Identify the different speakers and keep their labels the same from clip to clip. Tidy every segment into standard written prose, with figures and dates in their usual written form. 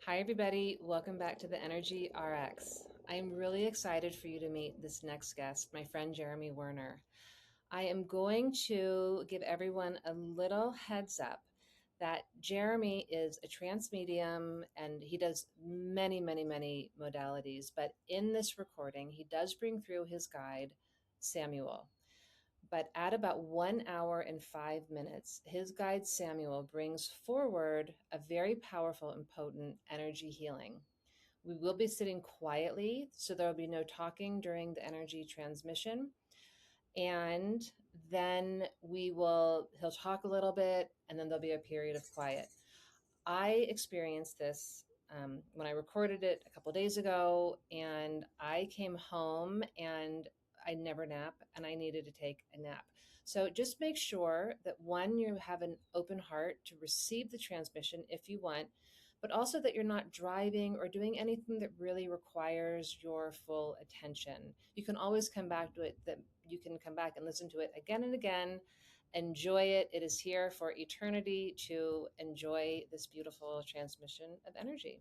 Speaker 1: Hi, everybody. Welcome back to the Energy RX. I'm really excited for you to meet this next guest, my friend Jeremy Werner. I am going to give everyone a little heads up that Jeremy is a trance medium and he does many modalities. But in this recording, he does bring through his guide, Samuel. But at about 1 hour and 5 minutes, his guide Samuel brings forward a very powerful and potent energy healing. We will be sitting quietly, so there will be no talking during the energy transmission. And then he'll talk a little bit, and then there'll be a period of quiet. I experienced this when I recorded it a couple days ago, and I came home and I never nap and I needed to take a nap. So just make sure that one, you have an open heart to receive the transmission if you want, but also that you're not driving or doing anything that really requires your full attention. You can always come back to it, that you can come back and listen to it again and again. Enjoy it. It is here for eternity to enjoy this beautiful transmission of energy.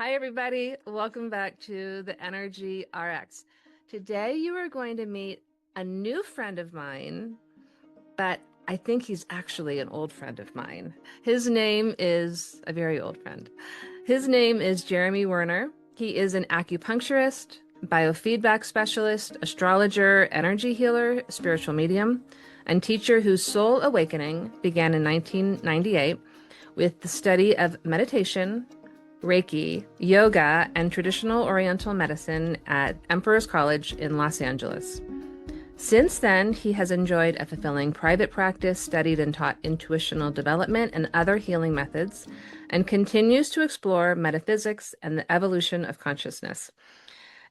Speaker 1: Hi, everybody. Welcome back to the Energy RX. Today, you are going to meet a new friend of mine, but I think he's actually an old friend of mine. His name is a very old friend. His name is Jeremy Werner. He is an acupuncturist, biofeedback specialist, astrologer, energy healer, spiritual medium, and teacher whose soul awakening began in 1998 with the study of meditation, Reiki, yoga, and traditional Oriental medicine at Emperor's College in Los Angeles. Since then, he has enjoyed a fulfilling private practice, studied and taught intuitional development and other healing methods, and continues to explore metaphysics and the evolution of consciousness.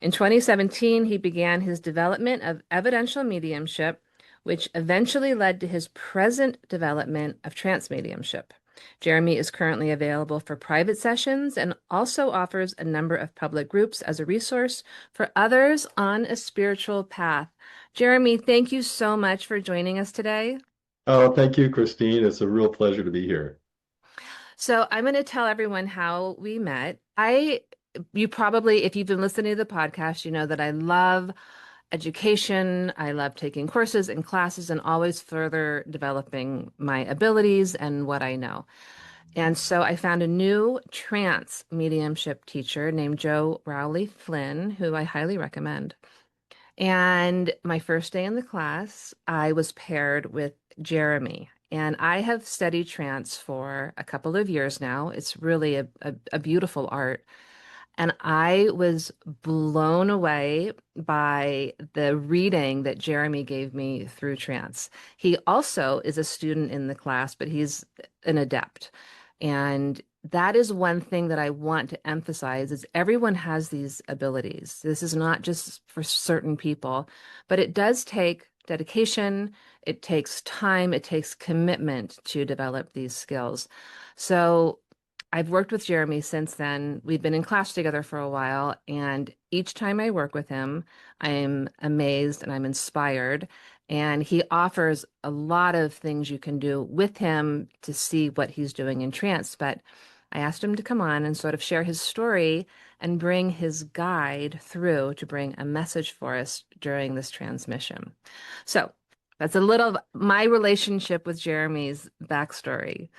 Speaker 1: In 2017, he began his development of evidential mediumship, which eventually led to his present development of trance mediumship. Jeremy is currently available for private sessions and also offers a number of public groups as a resource for others on a spiritual path. Jeremy, thank you so much for joining us today.
Speaker 2: Oh, thank you, Christine. It's a real pleasure to be here.
Speaker 1: So I'm going to tell everyone how we met. You probably, if you've been listening to the podcast, you know that I love education. I love taking courses and classes and always further developing my abilities and what I know. And so I found a new trance mediumship teacher named Joe Rowley Flynn, who I highly recommend. And my first day in the class, I was paired with Jeremy. And I have studied trance for a couple of years now. It's really a beautiful art. And I was blown away by the reading that Jeremy gave me through trance. He also is a student in the class, but he's an adept. And that is one thing that I want to emphasize is everyone has these abilities. This is not just for certain people, but it does take dedication, it takes time, it takes commitment to develop these skills. So I've worked with Jeremy since then. We've been in class together for a while, and each time I work with him, I'm amazed and I'm inspired. And he offers a lot of things you can do with him to see what he's doing in trance. But I asked him to come on and sort of share his story and bring his guide through to bring a message for us during this transmission. So that's a little of my relationship with Jeremy's backstory.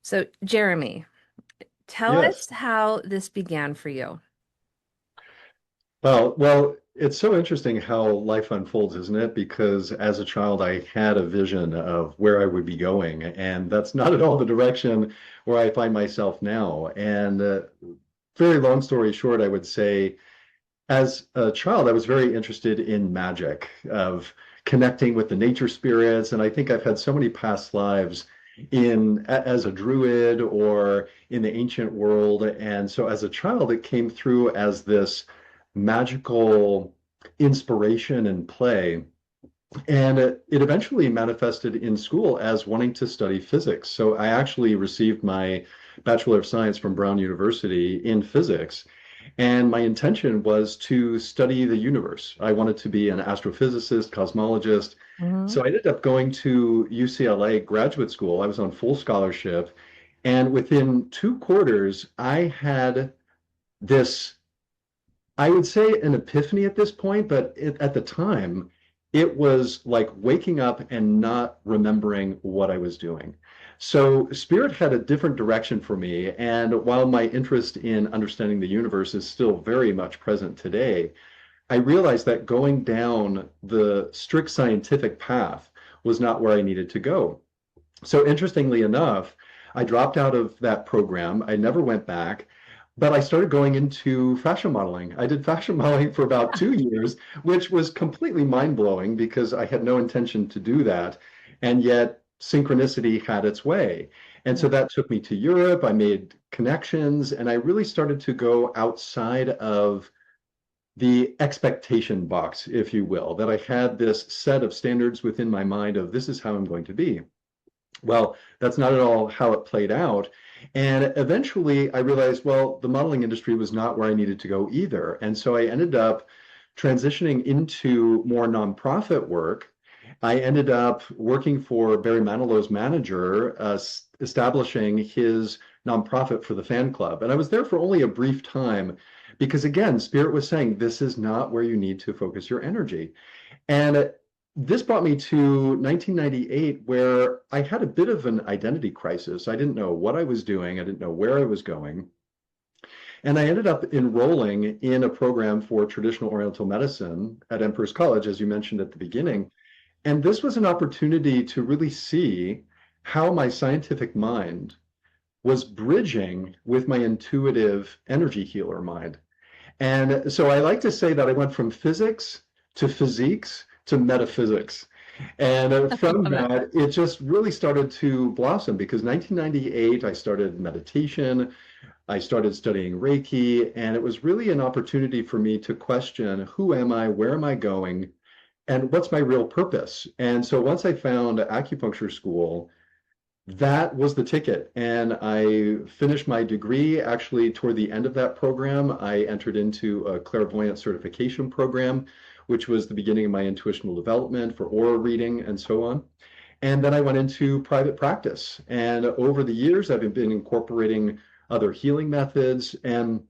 Speaker 1: So, Jeremy, tell
Speaker 2: Yes.
Speaker 1: us how this began for you.
Speaker 2: Well, it's so interesting how life unfolds, isn't it? Because as a child, I had a vision of where I would be going, and that's not at all the direction where I find myself now. And very long story short, I would say, as a child, I was very interested in magic, of connecting with the nature spirits, and I think I've had so many past lives as a druid or in the ancient world. And so as a child, it came through as this magical inspiration and play. And it eventually manifested in school as wanting to study physics. So I actually received my Bachelor of Science from Brown University in physics. And my intention was to study the universe. I wanted to be an astrophysicist, cosmologist.
Speaker 1: Hmm.
Speaker 2: So I ended up going to UCLA graduate school. I was on full scholarship. And within 2 quarters, I had this, I would say an epiphany at this point, but at the time, it was like waking up and not remembering what I was doing. So Spirit had a different direction for me. And while my interest in understanding the universe is still very much present today, I realized that going down the strict scientific path was not where I needed to go. So interestingly enough, I dropped out of that program. I never went back, but I started going into fashion modeling. I did fashion modeling for about 2 years, which was completely mind-blowing because I had no intention to do that. And yet synchronicity had its way. And so
Speaker 1: Yeah.
Speaker 2: that took me to Europe. I made connections and I really started to go outside of the expectation box, if you will, that I had this set of standards within my mind of this is how I'm going to be. Well, that's not at all how it played out. And eventually I realized, well, the modeling industry was not where I needed to go either. And so I ended up transitioning into more nonprofit work. I ended up working for Barry Manilow's manager, establishing his nonprofit for the fan club. And I was there for only a brief time because, again, Spirit was saying, this is not where you need to focus your energy. And this brought me to 1998, where I had a bit of an identity crisis. I didn't know what I was doing, I didn't know where I was going. And I ended up enrolling in a program for traditional Oriental medicine at Emperor's College, as you mentioned at the
Speaker 1: Oh.
Speaker 2: beginning. And this was an opportunity to really see how my scientific mind was bridging with my intuitive energy healer mind. And so I like to say that I went from physics to physiques to metaphysics. And from
Speaker 1: Love it.
Speaker 2: that, it just really started to blossom because 1998, I started meditation, I started studying Reiki, and it was really an opportunity for me to question who am I, where am I going, and what's my real purpose. And so once I found acupuncture school, that was the ticket. And I finished my degree. Actually, toward the end of that program, I entered into a clairvoyant certification program, which was the beginning of my intuitional development for aura reading and so on. And then I went into private practice. And over the years, I've been incorporating other healing methods. And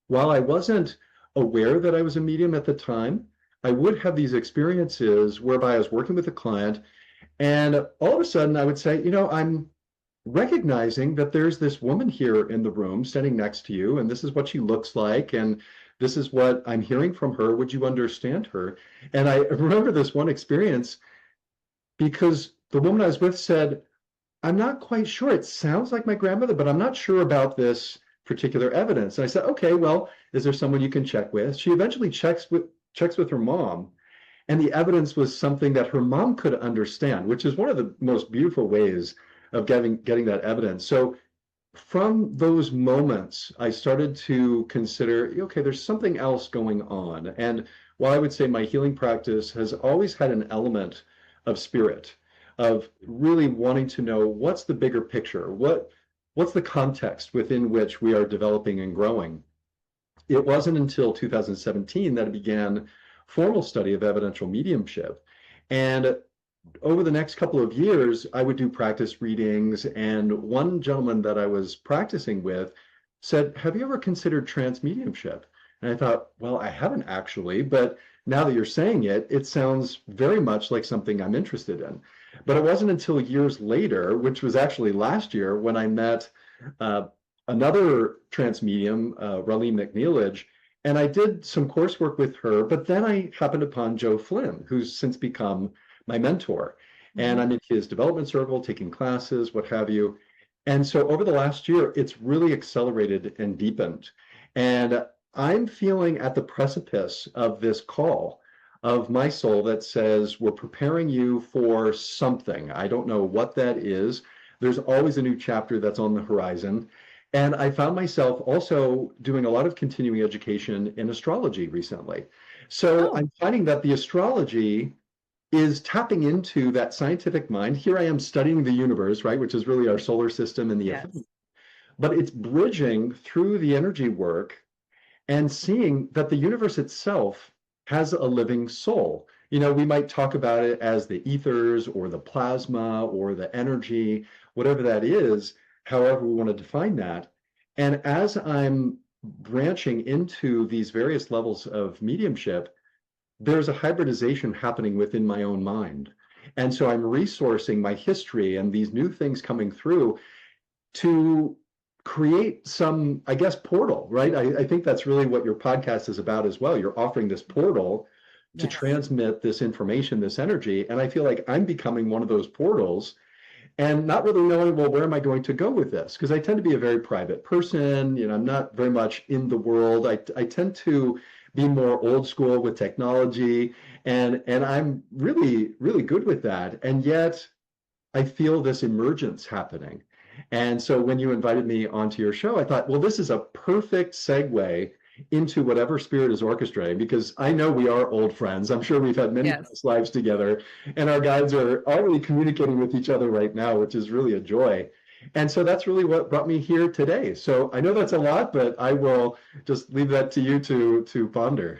Speaker 2: while I wasn't aware that I was a medium at the time, I would have these experiences whereby I was working with a client and all of a sudden, I would say, I'm recognizing that there's this woman here in the room standing next to you, and this is what she looks like, and this is what I'm hearing from her. Would you understand her? And I remember this one experience because the woman I was with said, I'm not quite sure. It sounds like my grandmother, but I'm not sure about this particular evidence. And I said, okay, well, is there someone you can check with? She eventually checks with her mom. And the evidence was something that her mom could understand, which is one of the most beautiful ways of getting that evidence. So from those moments, I started to consider, okay, there's something else going on. And while I would say my healing practice has always had an element of spirit, of really wanting to know what's the bigger picture, what's the context within which we are developing and growing. It wasn't until 2017 that I began formal study of evidential mediumship. And over the next couple of years, I would do practice readings. And one gentleman that I was practicing with said, have you ever considered trance mediumship? And I thought, well, I haven't actually, but now that you're saying it, it sounds very much like something I'm interested in. But it wasn't until years later, which was actually last year, when I met uh, another trance medium, Raleen McNeilage, and I did some coursework with her, but then I happened upon Joe Flynn, who's since become my mentor. And
Speaker 1: Mhm.
Speaker 2: I'm in his development circle, taking classes, what have you. And so over the last year, it's really accelerated and deepened. And I'm feeling at the precipice of this call of my soul that says, we're preparing you for something. I don't know what that is. There's always a new chapter that's on the horizon. And I found myself also doing a lot of continuing education in astrology recently. So
Speaker 1: Oh,
Speaker 2: I'm finding that the astrology is tapping into that scientific mind. Here I am studying the universe, right, which is really our solar system and the effect,
Speaker 1: yes.
Speaker 2: but it's bridging through the energy work and seeing that the universe itself has a living soul. we might talk about it as the ethers or the plasma or the energy, whatever that is, however we want to define that. And as I'm branching into these various levels of mediumship, there's a hybridization happening within my own mind. And so I'm resourcing my history and these new things coming through to create some, I guess, portal, right? I think that's really what your podcast is about as well. You're offering this portal to
Speaker 1: Yes.
Speaker 2: transmit this information, this energy. And I feel like I'm becoming one of those portals and not really knowing, well, where am I going to go with this? Because I tend to be a very private person. I'm not very much in the world. I tend to be more old school with technology, and I'm really, really good with that. And yet I feel this emergence happening. And so when you invited me onto your show, I thought, well, this is a perfect segue into whatever spirit is orchestrating, because I know we are old friends. I'm sure we've had many
Speaker 1: Yes.
Speaker 2: past lives together, and our guides are already communicating with each other right now, which is really a joy. And so that's really what brought me here today. So I know that's a lot, but I will just leave that to you to ponder.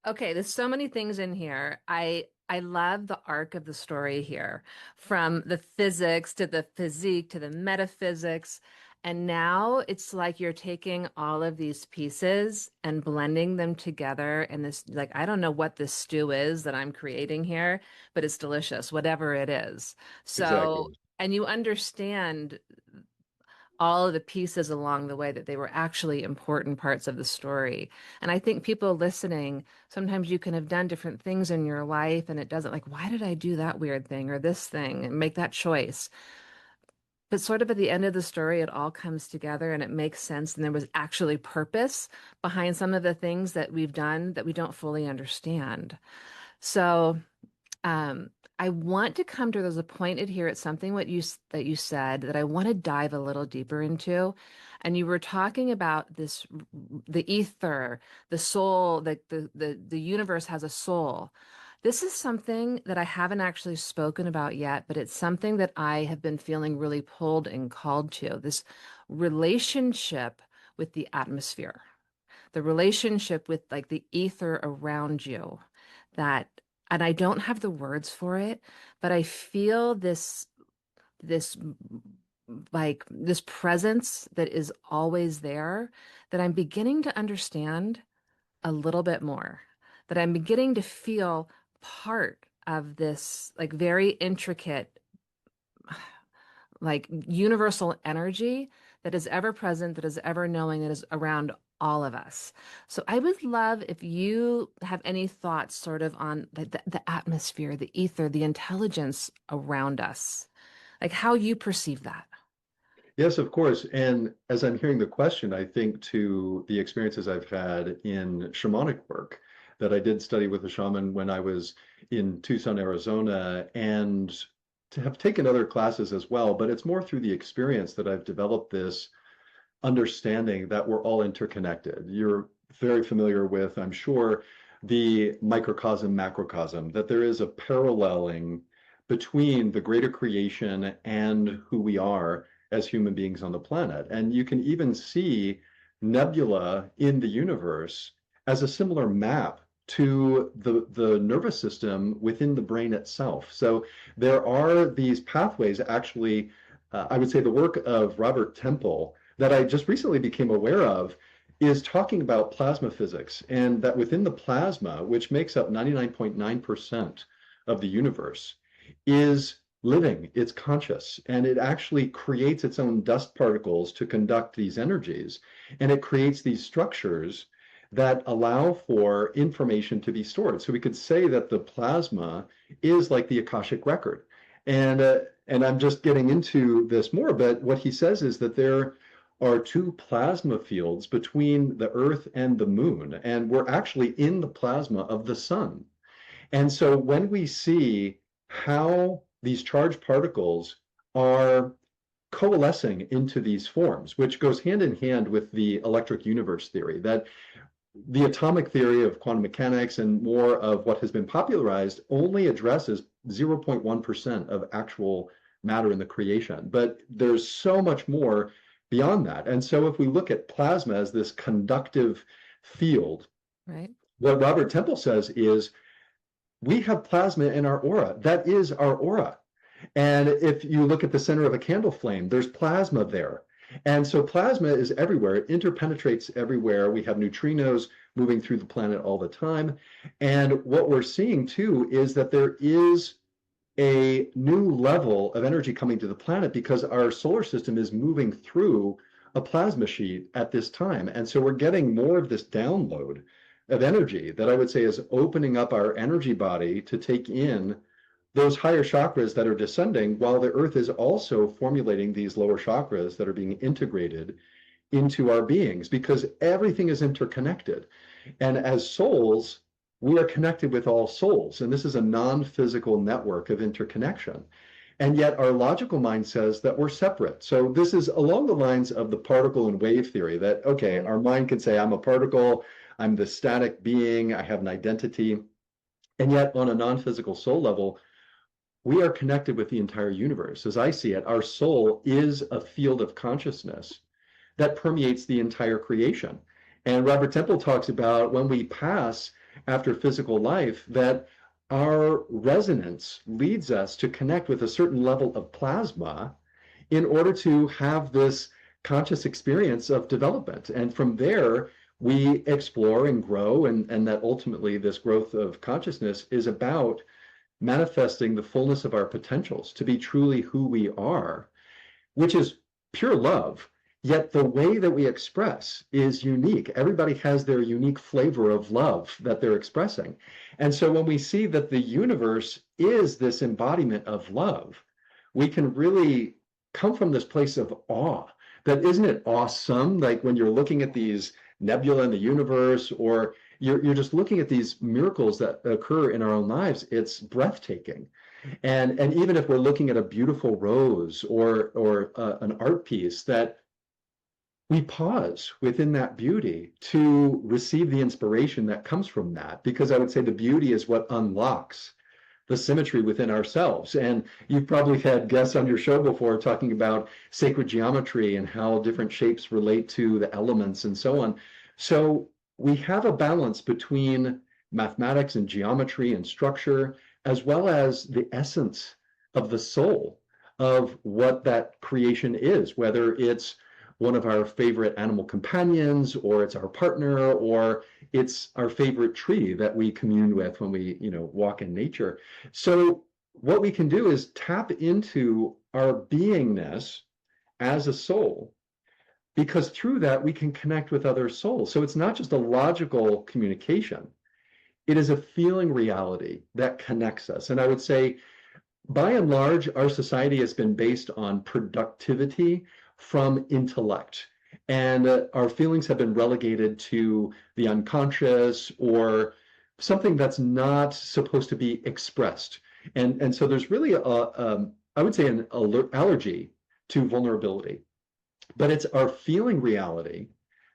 Speaker 1: Okay, there's so many things in here. I love the arc of the story here, from the physics to the physique to the metaphysics. And now it's like you're taking all of these pieces and blending them together. And this, like, I don't know what this stew is that I'm creating here, but it's delicious, whatever it is. So,
Speaker 2: Exactly.
Speaker 1: and you understand all of the pieces along the way that they were actually important parts of the story. And I think people listening, sometimes you can have done different things in your life and it doesn't, like, why did I do that weird thing or this thing and make that choice? But sort of at the end of the story, it all comes together and it makes sense. And there was actually purpose behind some of the things that we've done that we don't fully understand. So, um, I want to come to, there's a point in here, it's something that you said that I want to dive a little deeper into. And you were talking about this, the ether, the soul, the universe has a soul. This is something that I haven't actually spoken about yet, but it's something that I have been feeling really pulled and called to. This relationship with the atmosphere, the relationship with like the ether around you, that, and I don't have the words for it, but I feel this like this presence that is always there, that I'm beginning to understand a little bit more, that I'm beginning to feel part of this like very intricate, like universal energy that is ever present, that is ever knowing, that is around all of us. So I would love if you have any thoughts sort of on the atmosphere, the ether, the intelligence around us, like how you perceive that.
Speaker 2: Yes, of course. And as I'm hearing the question, I think to the experiences I've had in shamanic work, that I did study with a shaman when I was in Tucson, Arizona, and to have taken other classes as well. But it's more through the experience that I've developed this understanding that we're all interconnected. You're very familiar with, I'm sure, the microcosm, macrocosm, that there is a paralleling between the greater creation and who we are as human beings on the planet. And you can even see nebula in the universe as a similar map to the nervous system within the brain itself. So there are these pathways actually, I would say the work of Robert Temple that I just recently became aware of is talking about plasma physics, and that within the plasma, which makes up 99.9% of the universe, is living, it's conscious, and it actually creates its own dust particles to conduct these energies. And it creates these structures that allow for information to be stored. So we could say that the plasma is like the Akashic record. And I'm just getting into this more, but what he says is that there are two plasma fields between the Earth and the Moon, and we're actually in the plasma of the sun. And so when we see how these charged particles are coalescing into these forms, which goes hand in hand with the electric universe theory, that the atomic theory of quantum mechanics and more of what has been popularized only addresses 0.1% of actual matter in the creation. But there's so much more beyond that. And so if we look at plasma as this conductive field,
Speaker 1: Right.
Speaker 2: what Robert Temple says is we have plasma in our aura. That is our aura. And if you look at the center of a candle flame, there's plasma there. And so plasma is everywhere. It interpenetrates everywhere. We have neutrinos moving through the planet all the time. And what we're seeing too is that there is a new level of energy coming to the planet because our solar system is moving through a plasma sheet at this time. And so we're getting more of this download of energy that I would say is opening up our energy body to take in those higher chakras that are descending, while the earth is also formulating these lower chakras that are being integrated into our beings, because everything is interconnected. And as souls, we are connected with all souls. And this is a non-physical network of interconnection. And yet our logical mind says that we're separate. So this is along the lines of the particle and wave theory that, okay, our mind can say, I'm a particle, I'm the static being, I have an identity. And yet on a non-physical soul level, we are connected with the entire universe. As I see it, our soul is a field of consciousness that permeates the entire creation. And Robert Temple talks about when we pass after physical life, that our resonance leads us to connect with a certain level of plasma in order to have this conscious experience of development. And from there, we explore and grow, and that ultimately this growth of consciousness is about manifesting the fullness of our potentials to be truly who we are, which is pure love. Yet the way that we express is unique. Everybody has their unique flavor of love that they're expressing. And so when we see that the universe is this embodiment of love, we can really come from this place of awe. That isn't it awesome? Like when you're looking at these nebula in the universe, or you're just looking at these miracles that occur in our own lives, it's breathtaking. And even if we're looking at a beautiful rose or an art piece, that we pause within that beauty to receive the inspiration that comes from that, because I would say the beauty is what unlocks the symmetry within ourselves. And you've probably had guests on your show before talking about sacred geometry and how different shapes relate to the elements and so on. So we have a balance between mathematics and geometry and structure, as well as the essence of the soul of what that creation is, whether it's one of our favorite animal companions, or it's our partner, or it's our favorite tree that we commune with when we, walk in nature. So what we can do is tap into our beingness as a soul, because through that we can connect with other souls. So it's not just a logical communication. It is a feeling reality that connects us. And I would say, by and large, our society has been based on productivity from intellect. And our feelings have been relegated to the unconscious, or something that's not supposed to be expressed. And so there's really, I would say, an allergy to vulnerability. But it's our feeling reality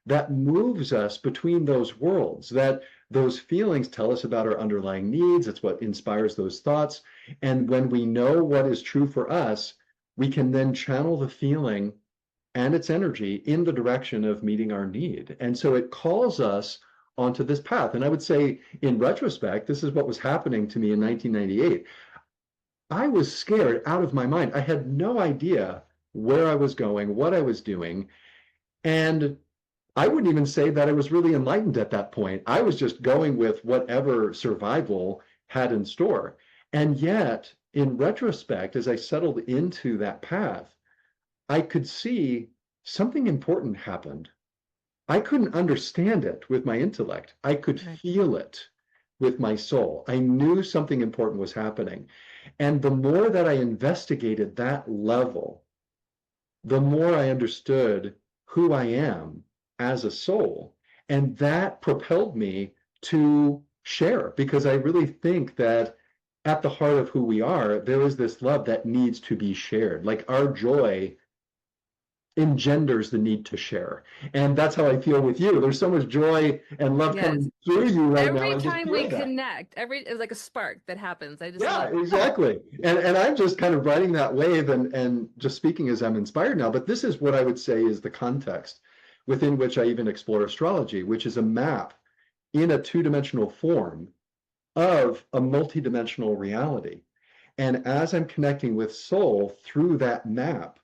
Speaker 2: that moves us between those worlds, that those feelings tell us about our underlying needs. It's what inspires those thoughts. And when we know what is true for us, we can then channel the feeling and its energy in the direction of meeting our need. And so it calls us onto this path. And I would say, in retrospect, this is what was happening to me in 1998. I was scared out of my mind. I had no idea where I was going, what I was doing. And I wouldn't even say that I was really enlightened at that point. I was just going with whatever survival had in store. And yet, in retrospect, as I settled into that path, I could see something important happened. I couldn't understand it with my intellect. I could feel it with my soul. I knew something important was happening. And the more that I investigated that level, the more I understood who I am as a soul. And that propelled me to share, because I really think that at the heart of who we are, there is this love that needs to be shared. Like our joy engenders the need to share. And that's how I feel with you. There's so much joy and love coming through you right now.
Speaker 1: Every
Speaker 2: I just
Speaker 1: time
Speaker 2: feel
Speaker 1: we
Speaker 2: that.
Speaker 1: connect, it's like a spark that happens. I just
Speaker 2: Yeah,
Speaker 1: love it.
Speaker 2: exactly. And I'm just kind of riding that wave and just speaking as I'm inspired now. But this is what I would say is the context within which I even explore astrology, which is a map in a two-dimensional form of a multidimensional reality. And as I'm connecting with soul through that map,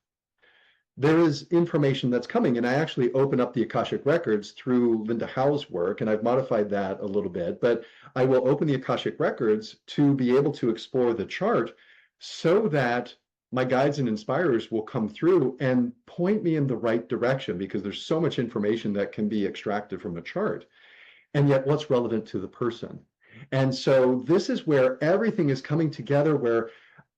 Speaker 2: there is information that's coming. And I actually open up the Akashic Records through Linda Howe's work, and I've modified that a little bit, but I will open the Akashic Records to be able to explore the chart so that my guides and inspirers will come through and point me in the right direction, because there's so much information that can be extracted from a chart, and yet what's relevant to the person. And so this is where everything is coming together, where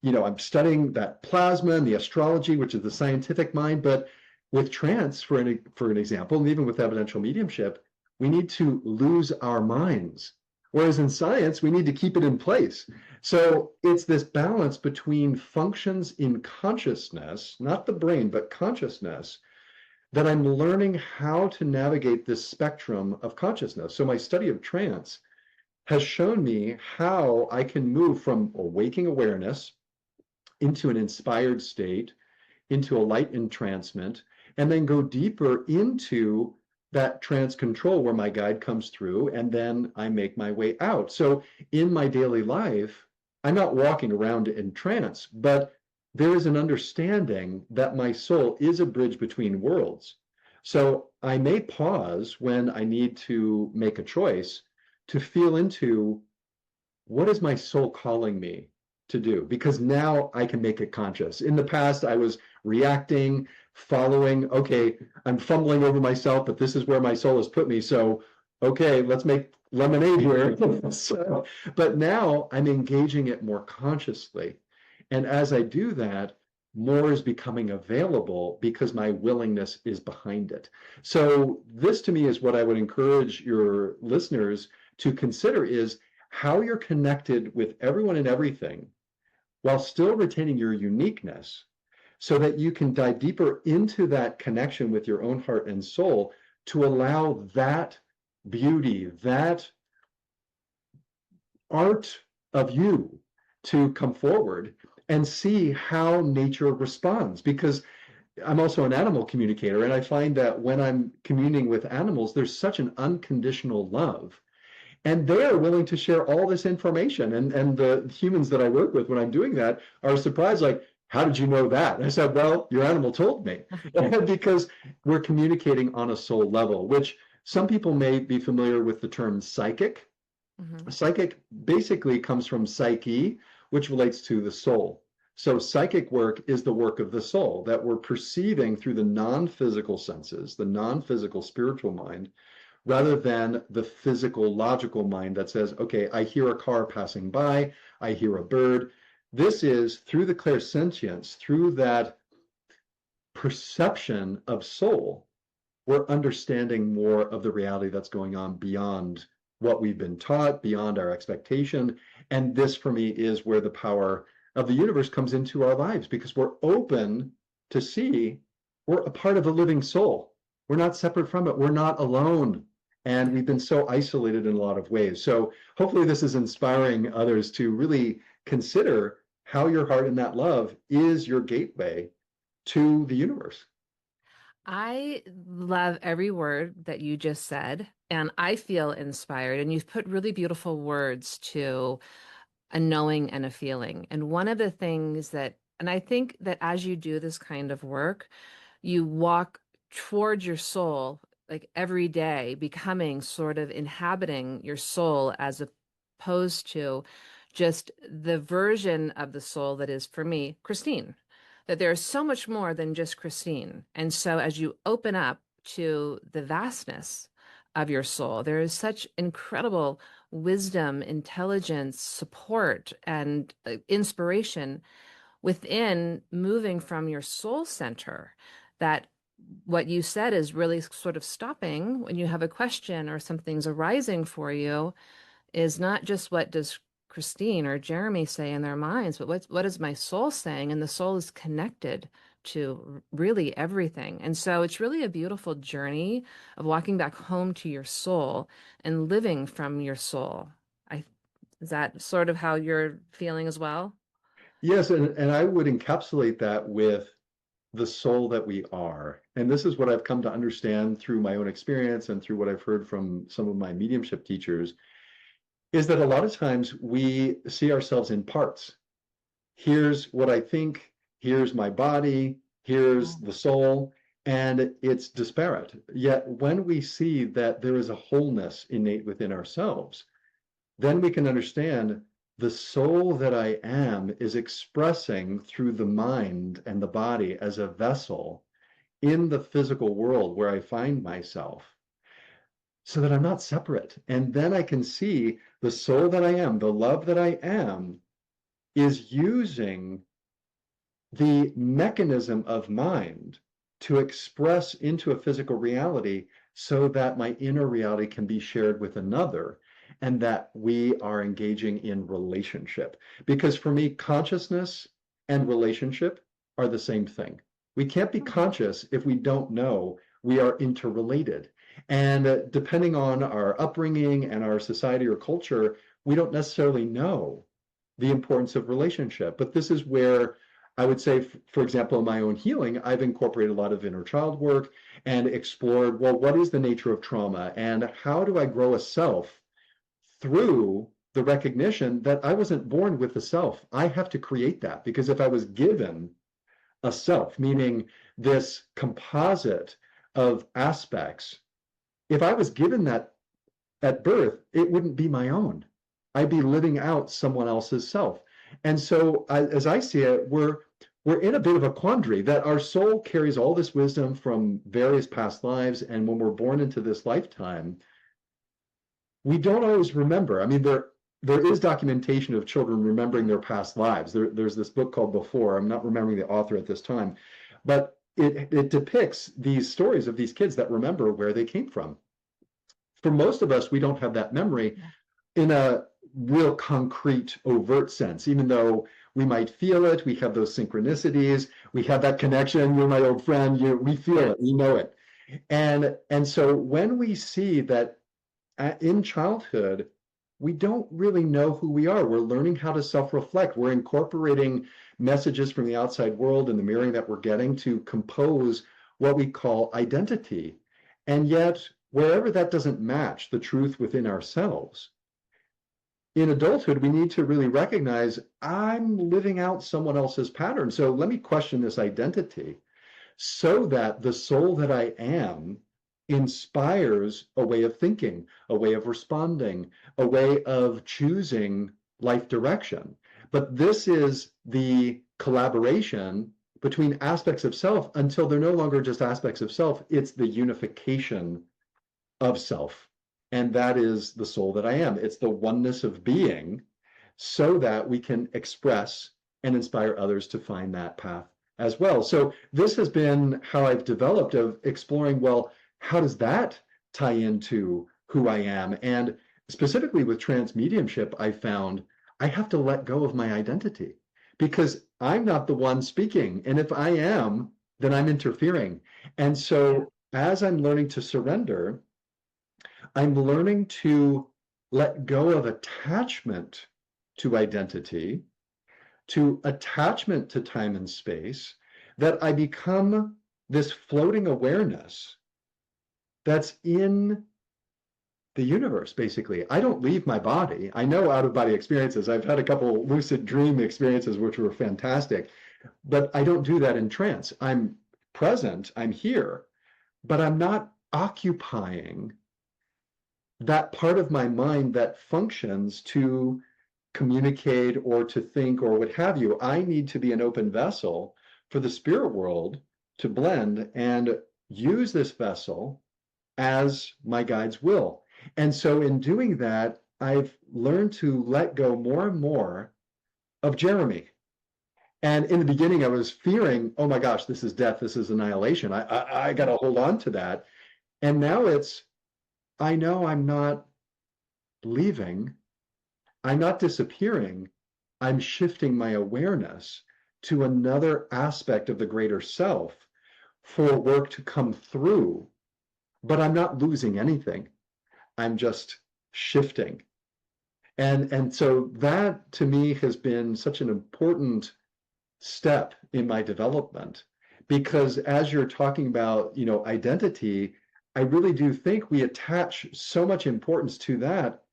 Speaker 2: I'm studying that plasma and the astrology, which is the scientific mind, but with trance, for an example, and even with evidential mediumship, we need to lose our minds. Whereas in science, we need to keep it in place. So it's this balance between functions in consciousness, not the brain, but consciousness, that I'm learning how to navigate this spectrum of consciousness. So my study of trance has shown me how I can move from a waking awareness into an inspired state, into a light entrancement, and then go deeper into that trance control where my guide comes through and then I make my way out. So in my daily life, I'm not walking around in trance, but there is an understanding that my soul is a bridge between worlds. So I may pause when I need to make a choice to feel into, what is my soul calling me to do? Because now I can make it conscious. In the past, I was reacting, following, okay, I'm fumbling over myself, but this is where my soul has put me. So, okay, let's make lemonade here. So, but now I'm engaging it more consciously. And as I do that, more is becoming available because my willingness is behind it. So this to me is what I would encourage your listeners to consider, is how you're connected with everyone and everything while still retaining your uniqueness, so that you can dive deeper into that connection with your own heart and soul to allow that beauty, that art of you to come forward and see how nature responds. Because I'm also an animal communicator, and I find that when I'm communing with animals, there's such an unconditional love. And they are willing to share all this information. And the humans that I work with when I'm doing that are surprised, like, how did you know that? And I said, well, your animal told me. Because we're communicating on a soul level, which some people may be familiar with the term psychic.
Speaker 1: Mm-hmm.
Speaker 2: Psychic basically comes from psyche, which relates to the soul. So psychic work is the work of the soul that we're perceiving through the non-physical senses, the non-physical spiritual mind, rather than the physical logical mind that says, okay, I hear a car passing by, I hear a bird. This is through the clairsentience, through that perception of soul, we're understanding more of the reality that's going on beyond what we've been taught, beyond our expectation. And this, for me, is where the power of the universe comes into our lives, because we're open to see we're a part of a living soul. We're not separate from it. We're not alone. And we've been so isolated in a lot of ways. So hopefully this is inspiring others to really consider how your heart and that love is your gateway to the universe.
Speaker 1: I love every word that you just said, and I feel inspired. And you've put really beautiful words to a knowing and a feeling. And one of the things that, and I think that as you do this kind of work, you walk towards your soul like every day, becoming sort of inhabiting your soul as opposed to just the version of the soul that is, for me, Christine. That there is so much more than just Christine. And so as you open up to the vastness of your soul, there is such incredible wisdom, intelligence, support, and inspiration within moving from your soul center, that what you said is really sort of stopping when you have a question or something's arising for you, is not just what does Christine or Jeremy say in their minds, but what is my soul saying? And the soul is connected to really everything. And so it's really a beautiful journey of walking back home to your soul and living from your soul. I Is that sort of how you're feeling as well?
Speaker 2: Yes, and I would encapsulate that with the soul that we are. And this is what I've come to understand through my own experience and through what I've heard from some of my mediumship teachers. is that a lot of times we see ourselves in parts. Here's what I think, here's my body, here's the soul, and it's disparate. Yet when we see that there is a wholeness innate within ourselves, then we can understand the soul that I am is expressing through the mind and the body as a vessel in the physical world where I find myself, so that I'm not separate. And then I can see the soul that I am, the love that I am, is using the mechanism of mind to express into a physical reality so that my inner reality can be shared with another and that we are engaging in relationship. Because for me, consciousness and relationship are the same thing. We can't be conscious if we don't know we are interrelated. And depending on our upbringing and our society or culture, we don't necessarily know the importance of relationship. But this is where I would say, for example, in my own healing, I've incorporated a lot of inner child work and explored, well, what is the nature of trauma and how do I grow a self through the recognition that I wasn't born with the self. I have to create that, because if I was given a self, meaning this composite of aspects, if I was given that at birth, it wouldn't be my own. I'd be living out someone else's self. And so, as I see it, we're in a bit of a quandary that our soul carries all this wisdom from various past lives, and when we're born into this lifetime, we don't always remember. I mean, there is documentation of children remembering their past lives. There's this book called Before. I'm not remembering the author at this time, but it depicts these stories of these kids that remember where they came from. For most of us, we don't have that memory in a real concrete, overt sense, even though we might feel it. We have those synchronicities. We have that connection. You're my old friend. We feel it. We know it. And so when we see that in childhood, we don't really know who we are. We're learning how to self-reflect. We're incorporating messages from the outside world and the mirroring that we're getting to compose what we call identity. And yet, wherever that doesn't match the truth within ourselves, in adulthood, we need to really recognize I'm living out someone else's pattern. So let me question this identity so that the soul that I am inspires a way of thinking, a way of responding, a way of choosing life direction. But this is the collaboration between aspects of self until they're no longer just aspects of self, it's the unification of self. And that is the soul that I am. It's the oneness of being so that we can express and inspire others to find that path as well. So this has been how I've developed of exploring, well, how does that tie into who I am? And specifically with trance mediumship, I found I have to let go of my identity because I'm not the one speaking. And if I am, then I'm interfering. And so as I'm learning to surrender, I'm learning to let go of attachment to identity, to attachment to time and space, that I become this floating awareness that's in the universe, basically. I don't leave my body. I know out-of-body experiences. I've had a couple lucid dream experiences, which were fantastic, but I don't do that in trance. I'm present, I'm here, but I'm not occupying that part of my mind that functions to communicate or to think or what have you. I need to be an open vessel for the spirit world to blend and use this vessel as my guides will. And so in doing that, I've learned to let go more and more of Jeremy. And in the beginning, I was fearing, oh my gosh, this is death, this is annihilation. I got to hold on to that. And now it's, I know I'm not leaving, I'm not disappearing, I'm shifting my awareness to another aspect of the greater self for work to come through. But I'm not losing anything. I'm just shifting. And so that to me has been such an important step in my development, because as you're talking about, identity, I really do think we attach so much importance to that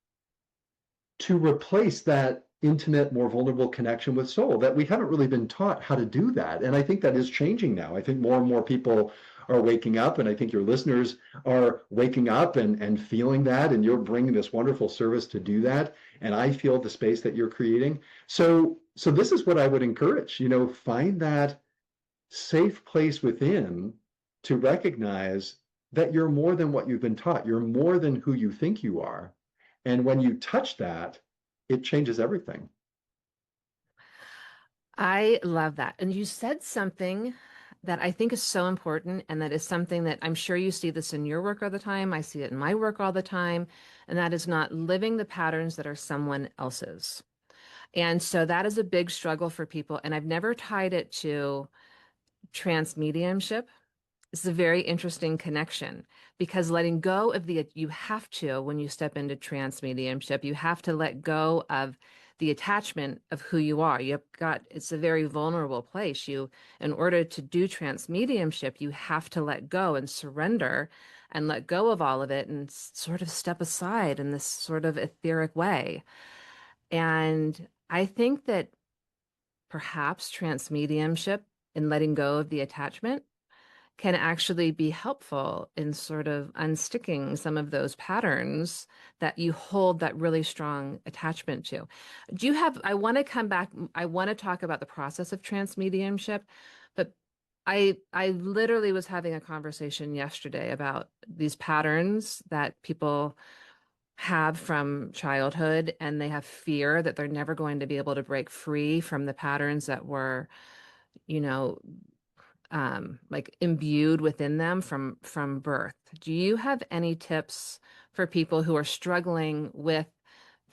Speaker 2: to replace that intimate, more vulnerable connection with soul, that we haven't really been taught how to do that. And I think that is changing now. I think more and more people are waking up, and I think your listeners are waking up and feeling that, and you're bringing this wonderful service to do that. And I feel the space that you're creating. So this is what I would encourage, find that safe place within to recognize that you're more than what you've been taught. You're more than who you think you are. And when you touch that, it changes everything.
Speaker 1: I love that. And you said something that I think is so important, and that is something that I'm sure you see this in your work all the time. I see it in my work all the time, and that is not living the patterns that are someone else's. And so that is a big struggle for people. And I've never tied it to trance mediumship. It's a very interesting connection, because letting go of you have to, when you step into trance mediumship, you have to let go of the attachment of who you are. It's a very vulnerable place. In order to do trance mediumship, you have to let go and surrender and let go of all of it and sort of step aside in this sort of etheric way. And I think that perhaps trance mediumship and letting go of the attachment can actually be helpful in sort of unsticking some of those patterns that you hold that really strong attachment to. I want to come back, I want to talk about the process of trance mediumship, but I literally was having a conversation yesterday about these patterns that people have from childhood, and they have fear that they're never going to be able to break free from the patterns that were, you know, like imbued within them from birth. Do you have any tips for people who are struggling with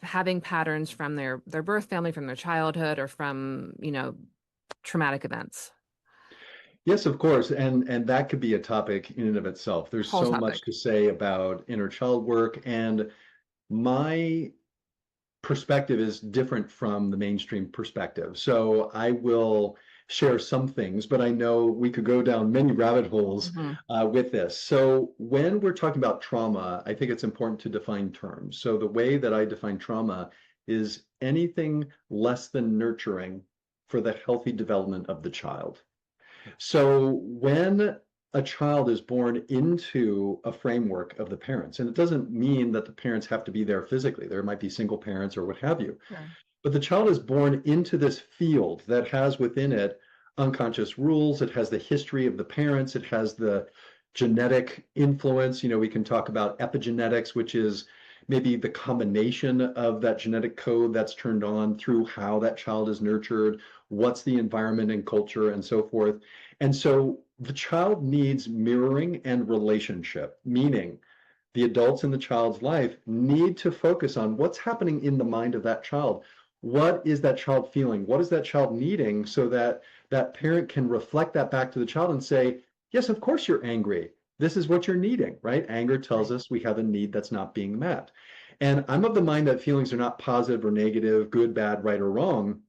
Speaker 1: having patterns from their birth family, from their childhood, or from, traumatic events?
Speaker 2: Yes, of course. And that could be a topic in and of itself. There's
Speaker 1: Whole
Speaker 2: so much
Speaker 1: topic.
Speaker 2: to say about inner child work. And my perspective is different from the mainstream perspective. So I will share some things, but I know we could go down many rabbit holes
Speaker 1: Hmm.
Speaker 2: with this. So when we're talking about trauma, I think it's important to define terms. So the way that I define trauma is anything less than nurturing for the healthy development of the child. So when a child is born into a framework of the parents, and it doesn't mean that the parents have to be there physically, there might be single parents or what have you,
Speaker 1: Sure.
Speaker 2: but the child is born into this field that has within it unconscious rules, it has the history of the parents, it has the genetic influence. We can talk about epigenetics, which is maybe the combination of that genetic code that's turned on through how that child is nurtured, what's the environment and culture, and so forth. And so the child needs mirroring and relationship, meaning the adults in the child's life need to focus on what's happening in the mind of that child. What is that child feeling? What is that child needing, so that that parent can reflect that back to the child and say, yes, of course you're angry. This is what you're needing, right? Anger tells
Speaker 1: Right.
Speaker 2: us we have a need that's not being met. And I'm of the mind that feelings are not positive or negative, good, bad, right, or wrong.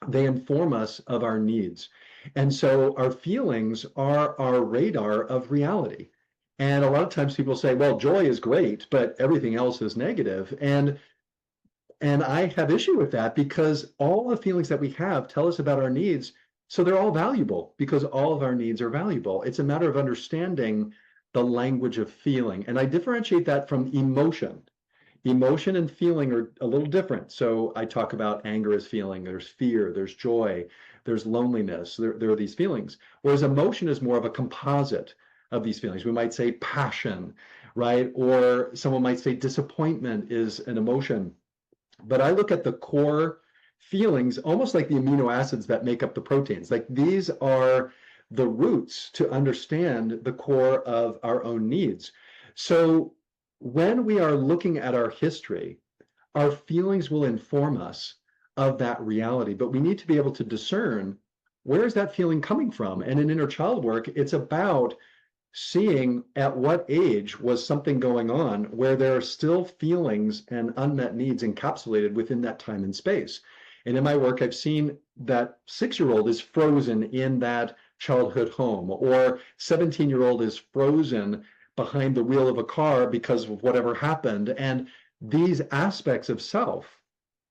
Speaker 2: They inform us of our needs. And so our feelings are our radar of reality. And a lot of times people say, well, joy is great, but everything else is negative. And I have issue with that, because all the feelings that we have tell us about our needs. So they're all valuable, because all of our needs are valuable. It's a matter of understanding the language of feeling. And I differentiate that from emotion. Emotion and feeling are a little different. So I talk about anger as feeling. There's fear, there's joy, there's loneliness. There are these feelings. Whereas emotion is more of a composite of these feelings. We might say passion, right? Or someone might say disappointment is an emotion. But I look at the core feelings almost like the amino acids that make up the proteins. Like these are the roots to understand the core of our own needs. So when we are looking at our history, our feelings will inform us of that reality, but we need to be able to discern, where is that feeling coming from? And in inner child work, it's about seeing at what age was something going on where there are still feelings and unmet needs encapsulated within that time and space. And in my work, I've seen that 6-year-old is frozen in that childhood home, or 17-year-old is frozen behind the wheel of a car because of whatever happened. And these aspects of self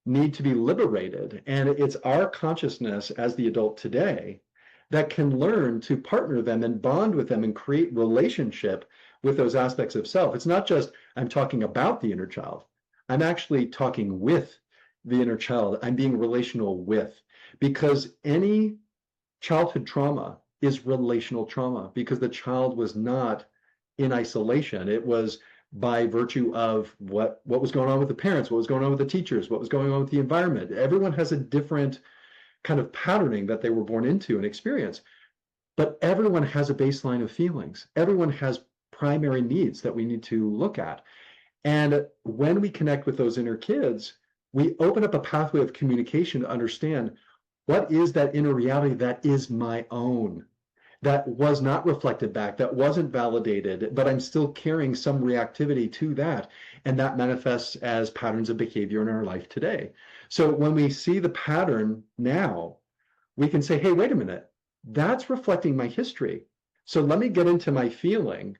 Speaker 2: need to be liberated. And it's our consciousness as the adult today that can learn to partner them and bond with them and create relationship with those aspects of self. It's not just I'm talking about the inner child. I'm actually talking with the inner child. I'm being relational with, because any childhood trauma is relational trauma because the child was not in isolation. It was by virtue of what was going on with the parents, what was going on with the teachers, what was going on with the environment. Everyone has a different kind of patterning that they were born into and experience, but everyone has a baseline of feelings. Everyone has primary needs that we need to look at. And when we connect with those inner kids, we open up a pathway of communication to understand what is that inner reality that is my own, that was not reflected back, that wasn't validated, but I'm still carrying some reactivity to that. And that manifests as patterns of behavior in our life today. So when we see the pattern now, we can say, hey, wait a minute, that's reflecting my history. So let me get into my feeling.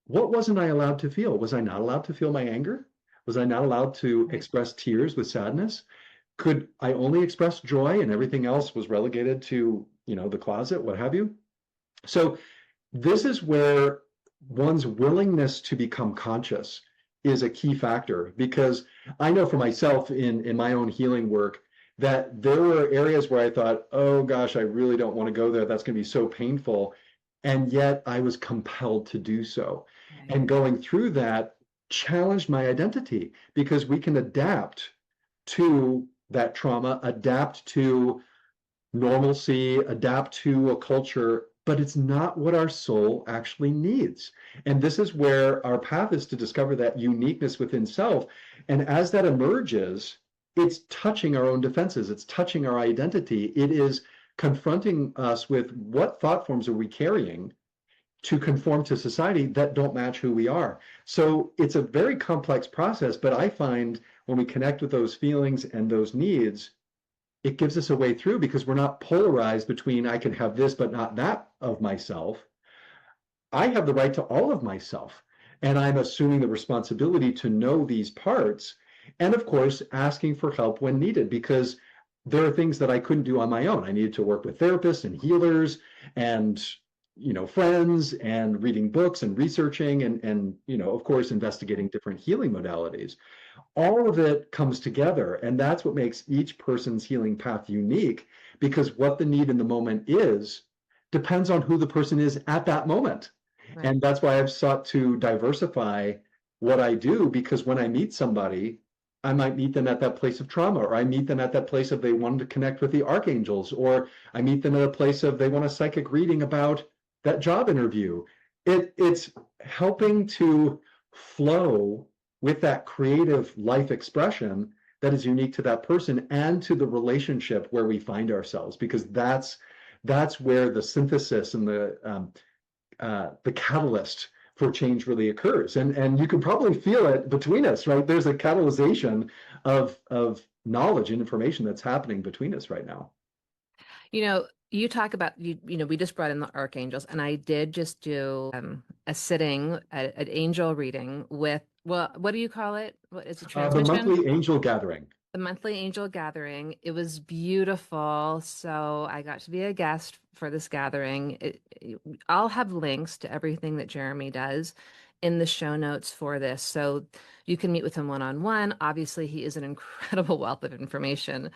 Speaker 2: What wasn't I allowed to feel? Was I not allowed to feel my anger? Was I not allowed to
Speaker 1: Right.
Speaker 2: express tears with sadness? Could I only express joy and everything else was relegated to, the closet, what have you? So this is where one's willingness to become conscious is a key factor, because I know for myself in my own healing work that there were areas where I thought, oh gosh, I really don't want to go there. That's going to be so painful. And yet I was compelled to do so.
Speaker 1: Right.
Speaker 2: And going through that challenged my identity, because we can adapt to that trauma, adapt to normalcy, adapt to a culture, but it's not what our soul actually needs. And this is where our path is to discover that uniqueness within self. And as that emerges, it's touching our own defenses, it's touching our identity. It is confronting us with what thought forms are we carrying to conform to society that don't match who we are. So it's a very complex process, but I find when we connect with those feelings and those needs, it gives us a way through, because we're not polarized between I can have this but not that of myself. I have the right to all of myself, and I'm assuming the responsibility to know these parts, and of course asking for help when needed, because there are things that I couldn't do on my own. I needed to work with therapists and healers and friends, and reading books and researching, and of course investigating different healing modalities. All of it comes together, and that's what makes each person's healing path unique, because what the need in the moment is depends on who the person is at that moment.
Speaker 1: Right.
Speaker 2: And that's why I've sought to diversify what I do, because when I meet somebody, I might meet them at that place of trauma, or I meet them at that place of they wanted to connect with the archangels, or I meet them at a place of they want a psychic reading about that job interview. It's helping to flow with that creative life expression that is unique to that person and to the relationship where we find ourselves, because that's where the synthesis and the catalyst for change really occurs. And you can probably feel it between us, right? There's a catalyzation of knowledge and information that's happening between us right now.
Speaker 1: You talk about we just brought in the archangels, and I did just do a sitting, an angel reading with, well, what do you call it? What is it,
Speaker 2: The
Speaker 1: transmission?
Speaker 2: monthly angel gathering.
Speaker 1: The monthly angel gathering. It was beautiful. So I got to be a guest for this gathering. I'll have links to everything that Jeremy does in the show notes for this. So you can meet with him one-on-one. Obviously, he is an incredible wealth of information.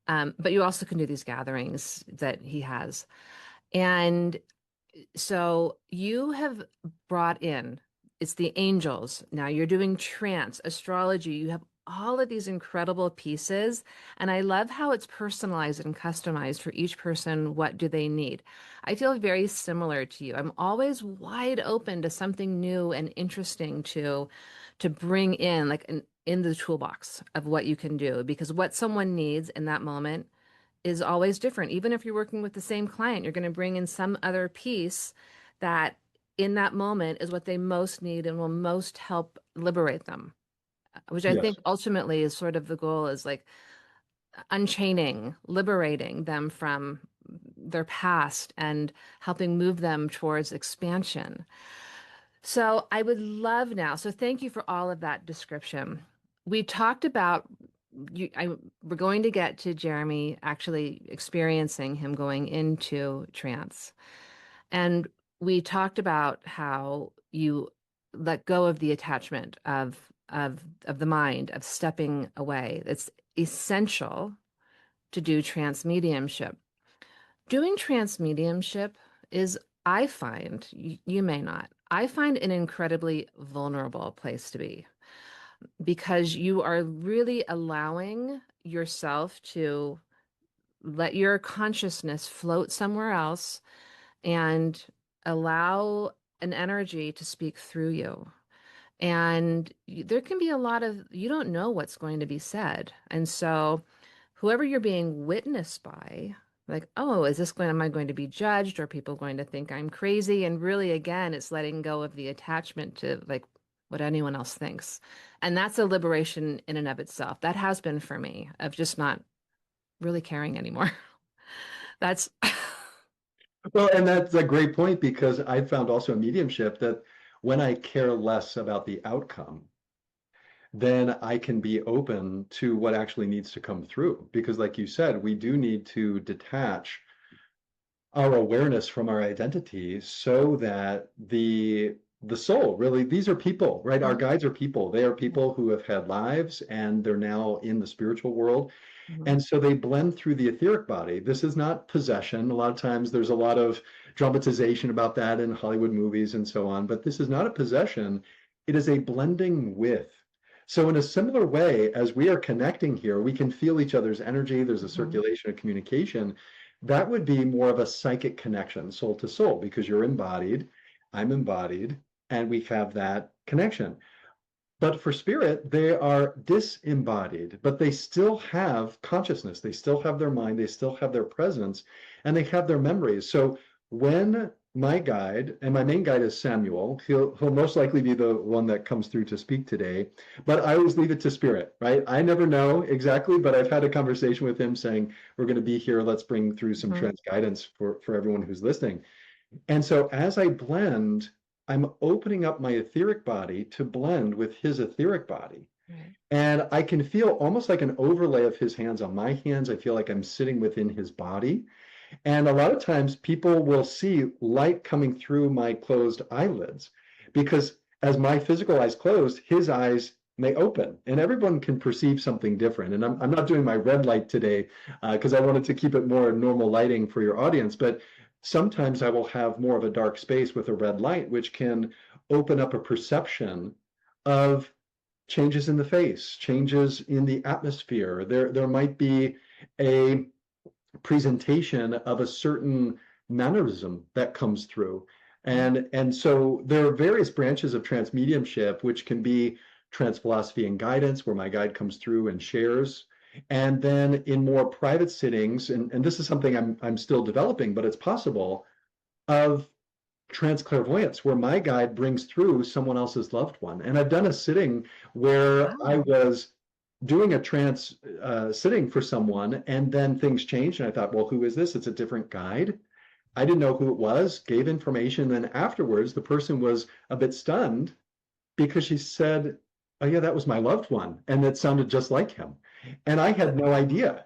Speaker 1: But you also can do these gatherings that he has. And so you have brought in, it's the angels. Now you're doing trance, astrology. You have all of these incredible pieces. And I love how it's personalized and customized for each person. What do they need? I feel very similar to you. I'm always wide open to something new and interesting to bring in, like in the toolbox of what you can do, because what someone needs in that moment is always different. Even if you're working with the same client, you're going to bring in some other piece that in that moment is what they most need and will most help liberate them, which I think
Speaker 2: Yes.
Speaker 1: ultimately is sort of the goal, is like unchaining, liberating them from their past and helping move them towards expansion. So I would love now, so thank you for all of that description. We talked about we're going to get to Jeremy actually experiencing him going into trance. And we talked about how you let go of the attachment of the mind, of stepping away. It's essential to do trance mediumship. Doing trance mediumship is, I find, you may not, I find an incredibly vulnerable place to be because you are really allowing yourself to let your consciousness float somewhere else and allow an energy to speak through you. And there can be a lot of, you don't know what's going to be said. And so, whoever you're being witnessed by, like, oh, is this going, am I going to be judged? Or people going to think I'm crazy? And really, again, it's letting go of the attachment to like what anyone else thinks. And that's a liberation in and of itself. That has been for me of just not really caring anymore. That's,
Speaker 2: Well, and that's a great point because I found also in mediumship that when I care less about the outcome, then I can be open to what actually needs to come through. Because, like you said, we do need to detach our awareness from our identity so that the soul really, these are people, right? Our
Speaker 1: Mhm.
Speaker 2: guides are people. They are people who have had lives and they're now in the spiritual world.
Speaker 1: Mhm.
Speaker 2: And so they blend through the etheric body. This is not possession. A lot of times there's a lot of dramatization about that in Hollywood movies and so on, but this is not a possession. It is a blending with. So, in a similar way, as we are connecting here, we can feel each other's energy. There's a
Speaker 1: Mhm.
Speaker 2: circulation of communication. That would be more of a psychic connection, soul to soul, because you're embodied, I'm embodied, and we have that connection. But for spirit, they are disembodied, but they still have consciousness. They still have their mind. They still have their presence, and they have their memories. So when my guide, and my main guide is Samuel, he'll most likely be the one that comes through to speak today. But I always leave it to spirit, right? I never know exactly, but I've had a conversation with him saying, we're going to be here. Let's bring through some
Speaker 1: Mhm.
Speaker 2: trance guidance for everyone who's listening. And so as I blend, I'm opening up my etheric body to blend with his etheric body.
Speaker 1: Right.
Speaker 2: And I can feel almost like an overlay of his hands on my hands. I feel like I'm sitting within his body. And a lot of times people will see light coming through my closed eyelids because as my physical eyes closed, his eyes may open and everyone can perceive something different. And I'm not doing my red light today because I wanted to keep it more normal lighting for your audience. But sometimes I will have more of a dark space with a red light, which can open up a perception of changes in the face, changes in the atmosphere. There might be a presentation of a certain mannerism that comes through.
Speaker 1: Mhm.
Speaker 2: And so there are various branches of trance mediumship, which can be trance philosophy and guidance, where my guide comes through and shares. And then in more private sittings, and this is something I'm still developing, but it's possible, of trance clairvoyance, where my guide brings through someone else's loved one. And I've done a sitting where I
Speaker 1: Wow.
Speaker 2: was doing a trance sitting for someone, and then things changed. And I thought, well, who is this? It's a different guide. I didn't know who it was, gave information. Then afterwards, the person was a bit stunned because she said, oh, yeah, that was my loved one. And it sounded just like him. And I had no idea.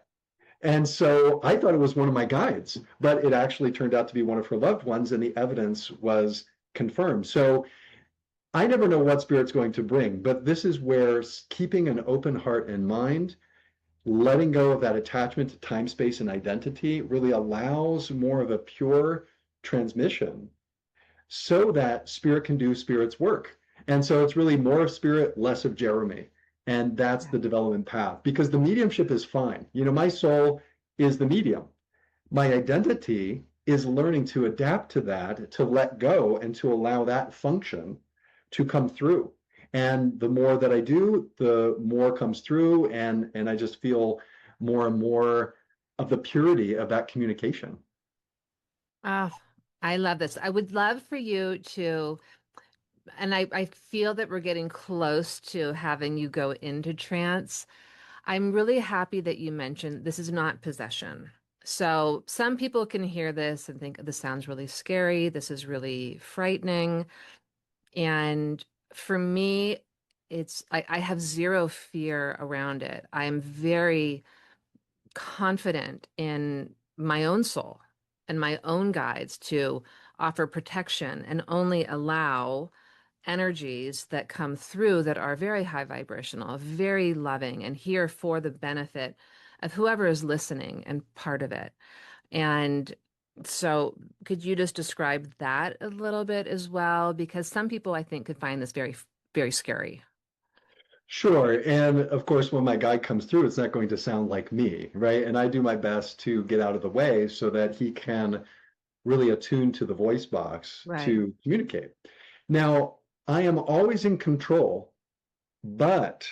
Speaker 2: And so I thought it was one of my guides, but it actually turned out to be one of her loved ones, and the evidence was confirmed. So I never know what spirit's going to bring, but this is where keeping an open heart and mind, letting go of that attachment to time, space, and identity really allows more of a pure transmission so that spirit can do spirit's work. And so it's really more of spirit, less of Jeremy. And that's
Speaker 1: Yeah.
Speaker 2: the development path because the mediumship is fine. You know, my soul is the medium. My identity is learning to adapt to that, to let go, and to allow that function to come through. And the more that I do, the more comes through, and I just feel more and more of the purity of that communication.
Speaker 1: Oh, I love this. I would love for you to, and I feel that we're getting close to having you go into trance. I'm really happy that you mentioned this is not possession. So some people can hear this and think this sounds really scary. This is really frightening. And for me, I have zero fear around it. I am very confident in my own soul and my own guides to offer protection and only allow energies that come through that are very high vibrational, very loving, and here for the benefit of whoever is listening and part of it. And so, could you just describe that a little bit as well? Because some people, I think, could find this very, very scary.
Speaker 2: Sure. And of course, when my guide comes through, it's not going to sound like me, right? And I do my best to get out of the way so that he can really attune to the voice box
Speaker 1: Right.
Speaker 2: to communicate. Now, I am always in control, but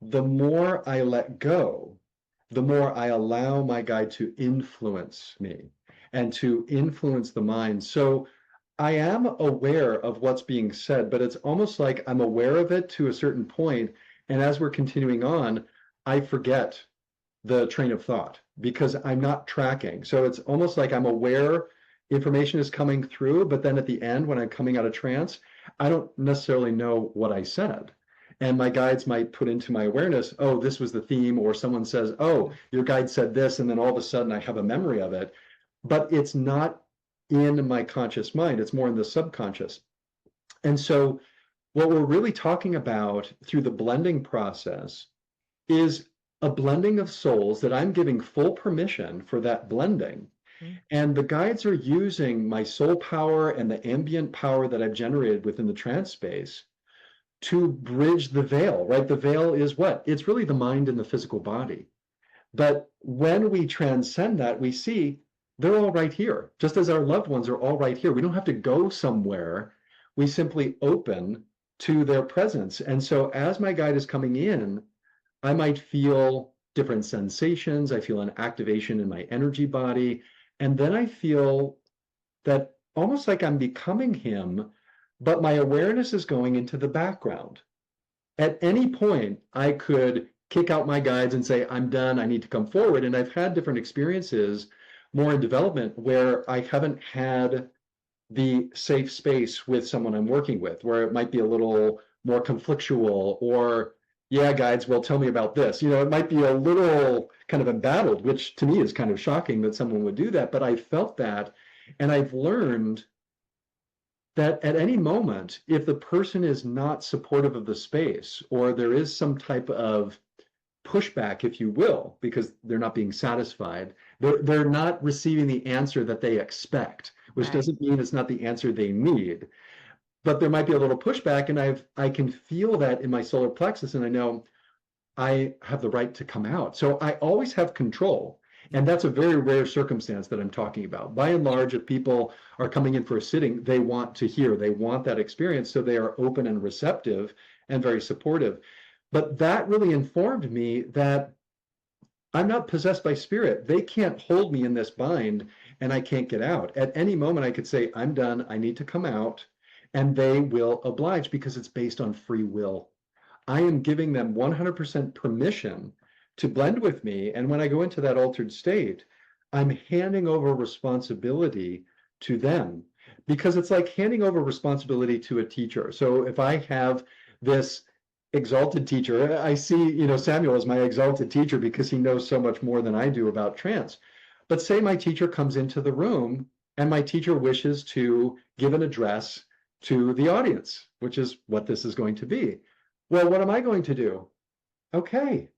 Speaker 2: the more I let go, the more I allow my guide to influence me and to influence the mind. So I am aware of what's being said, but it's almost like I'm aware of it to a certain point, and as we're continuing on, I forget the train of thought because I'm not tracking. So it's almost like I'm aware information is coming through, but then at the end, when I'm coming out of trance, I don't necessarily know what I said. And my guides might put into my awareness, oh, this was the theme, or someone says, oh, your guide said this, and then all of a sudden I have a memory of it. But it's not in my conscious mind, it's more in the subconscious. And so what we're really talking about through the blending process is a blending of souls that I'm giving full permission for that blending.
Speaker 1: Mm.
Speaker 2: And the guides are using my soul power and the ambient power that I've generated within the trance space to bridge the veil, right? The veil is what? It's really the mind and the physical body. But when we transcend that, we see they're all right here, just as our loved ones are all right here. We don't have to go somewhere. We simply open to their presence. And so as my guide is coming in, I might feel different sensations. I feel an activation in my energy body. And then I feel that almost like I'm becoming him, but my awareness is going into the background. At any point, I could kick out my guides and say, I'm done, I need to come forward. And I've had different experiences more in development where I haven't had the safe space with someone I'm working with, where it might be a little more conflictual or, yeah, guides, well, tell me about this. You know, it might be a little kind of embattled, which to me is kind of shocking that someone would do that. But I felt that, and I've learned that at any moment, if the person is not supportive of the space, or there is some type of pushback, if you will, because they're not being satisfied, they're not receiving the answer that they expect, which
Speaker 1: Right.
Speaker 2: doesn't mean it's not the answer they need. But there might be a little pushback, and I can feel that in my solar plexus, and I know I have the right to come out. So I always have control. And that's a very rare circumstance that I'm talking about. By and large, if people are coming in for a sitting, they want to hear, they want that experience. So they are open and receptive and very supportive. But that really informed me that I'm not possessed by spirit. They can't hold me in this bind and I can't get out. At any moment, I could say, I'm done. I need to come out. And they will oblige because it's based on free will. I am giving them 100% permission to blend with me. And when I go into that altered state, I'm handing over responsibility to them because it's like handing over responsibility to a teacher. So if I have this exalted teacher, I see, Samuel as my exalted teacher because he knows so much more than I do about trance. But say my teacher comes into the room and my teacher wishes to give an address to the audience, which is what this is going to be. Well, what am I going to do? Okay,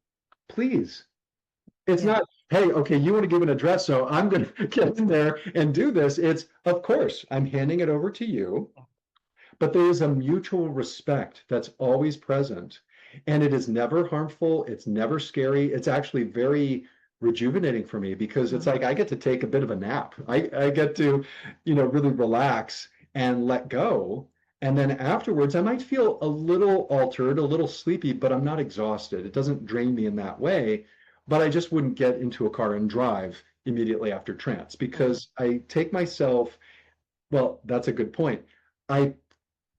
Speaker 2: please. It's
Speaker 1: Yeah.
Speaker 2: not, hey, okay, you want to give an address, so I'm going to get in there and do this. It's, of course, I'm handing it over to you, but there is a mutual respect that's always present. And it is never harmful. It's never scary. It's actually very rejuvenating for me because it's
Speaker 1: Mhm.
Speaker 2: like I get to take a bit of a nap. I get to, really relax and let go. And then afterwards, I might feel a little altered, a little sleepy, but I'm not exhausted. It doesn't drain me in that way. But I just wouldn't get into a car and drive immediately after trance
Speaker 1: Right.
Speaker 2: because I take myself, well, that's a good point. I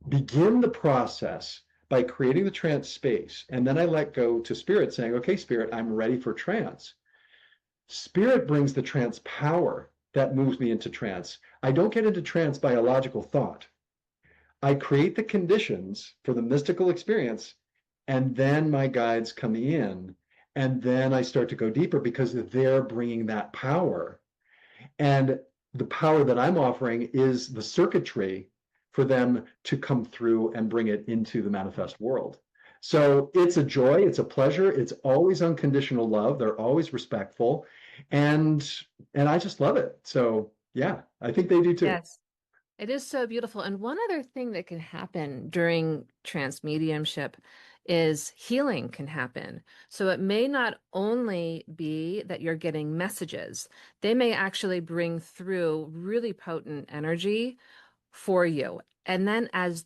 Speaker 2: begin the process by creating the trance space, and then I let go to spirit saying, okay, spirit, I'm ready for trance. Spirit brings the trance power that moves me into trance. I don't get into trance by a logical thought. I create the conditions for the mystical experience, and then my guides come in, and then I start to go deeper because they're bringing that power. And the power that I'm offering is the circuitry for them to come through and bring it into the manifest world. So it's a joy, it's a pleasure, it's always unconditional love. They're always respectful, and and I just love it. So yeah, I think they do too.
Speaker 1: Yes. It is so beautiful. And one other thing that can happen during trance mediumship is healing can happen. So it may not only be that you're getting messages, they may actually bring through really potent energy for you. And then as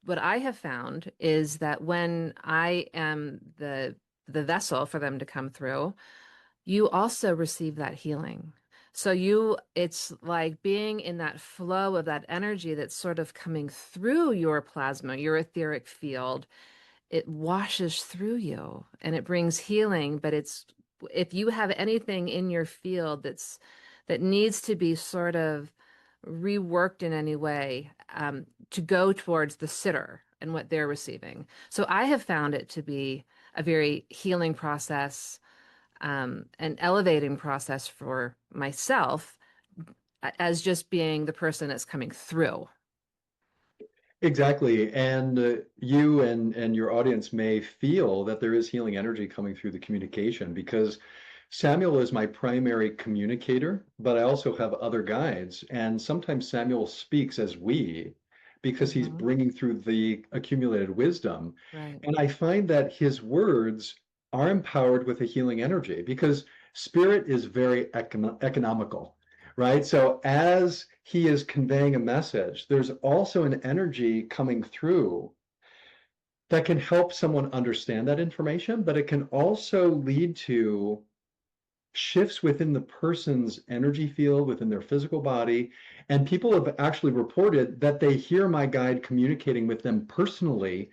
Speaker 1: what I have found is that when I am the vessel for them to come through, you also receive that healing. So it's like being in that flow of that energy that's sort of coming through your plasma, your etheric field. It washes through you and it brings healing, but if you have anything in your field that needs to be sort of reworked in any way, to go towards the sitter and what they're receiving. So I have found it to be a very healing process, an elevating process for myself as just being the person that's coming through.
Speaker 2: Exactly. And you and your audience may feel that there is healing energy coming through the communication because Samuel is my primary communicator, but I also have other guides. And sometimes Samuel speaks as we because he's
Speaker 1: Mhm.
Speaker 2: bringing through the accumulated wisdom.
Speaker 1: Right.
Speaker 2: And I find that his words are empowered with a healing energy because spirit is very economical, right? So as he is conveying a message, there's also an energy coming through that can help someone understand that information, but it can also lead to shifts within the person's energy field, within their physical body. And people have actually reported that they hear my guide communicating with them personally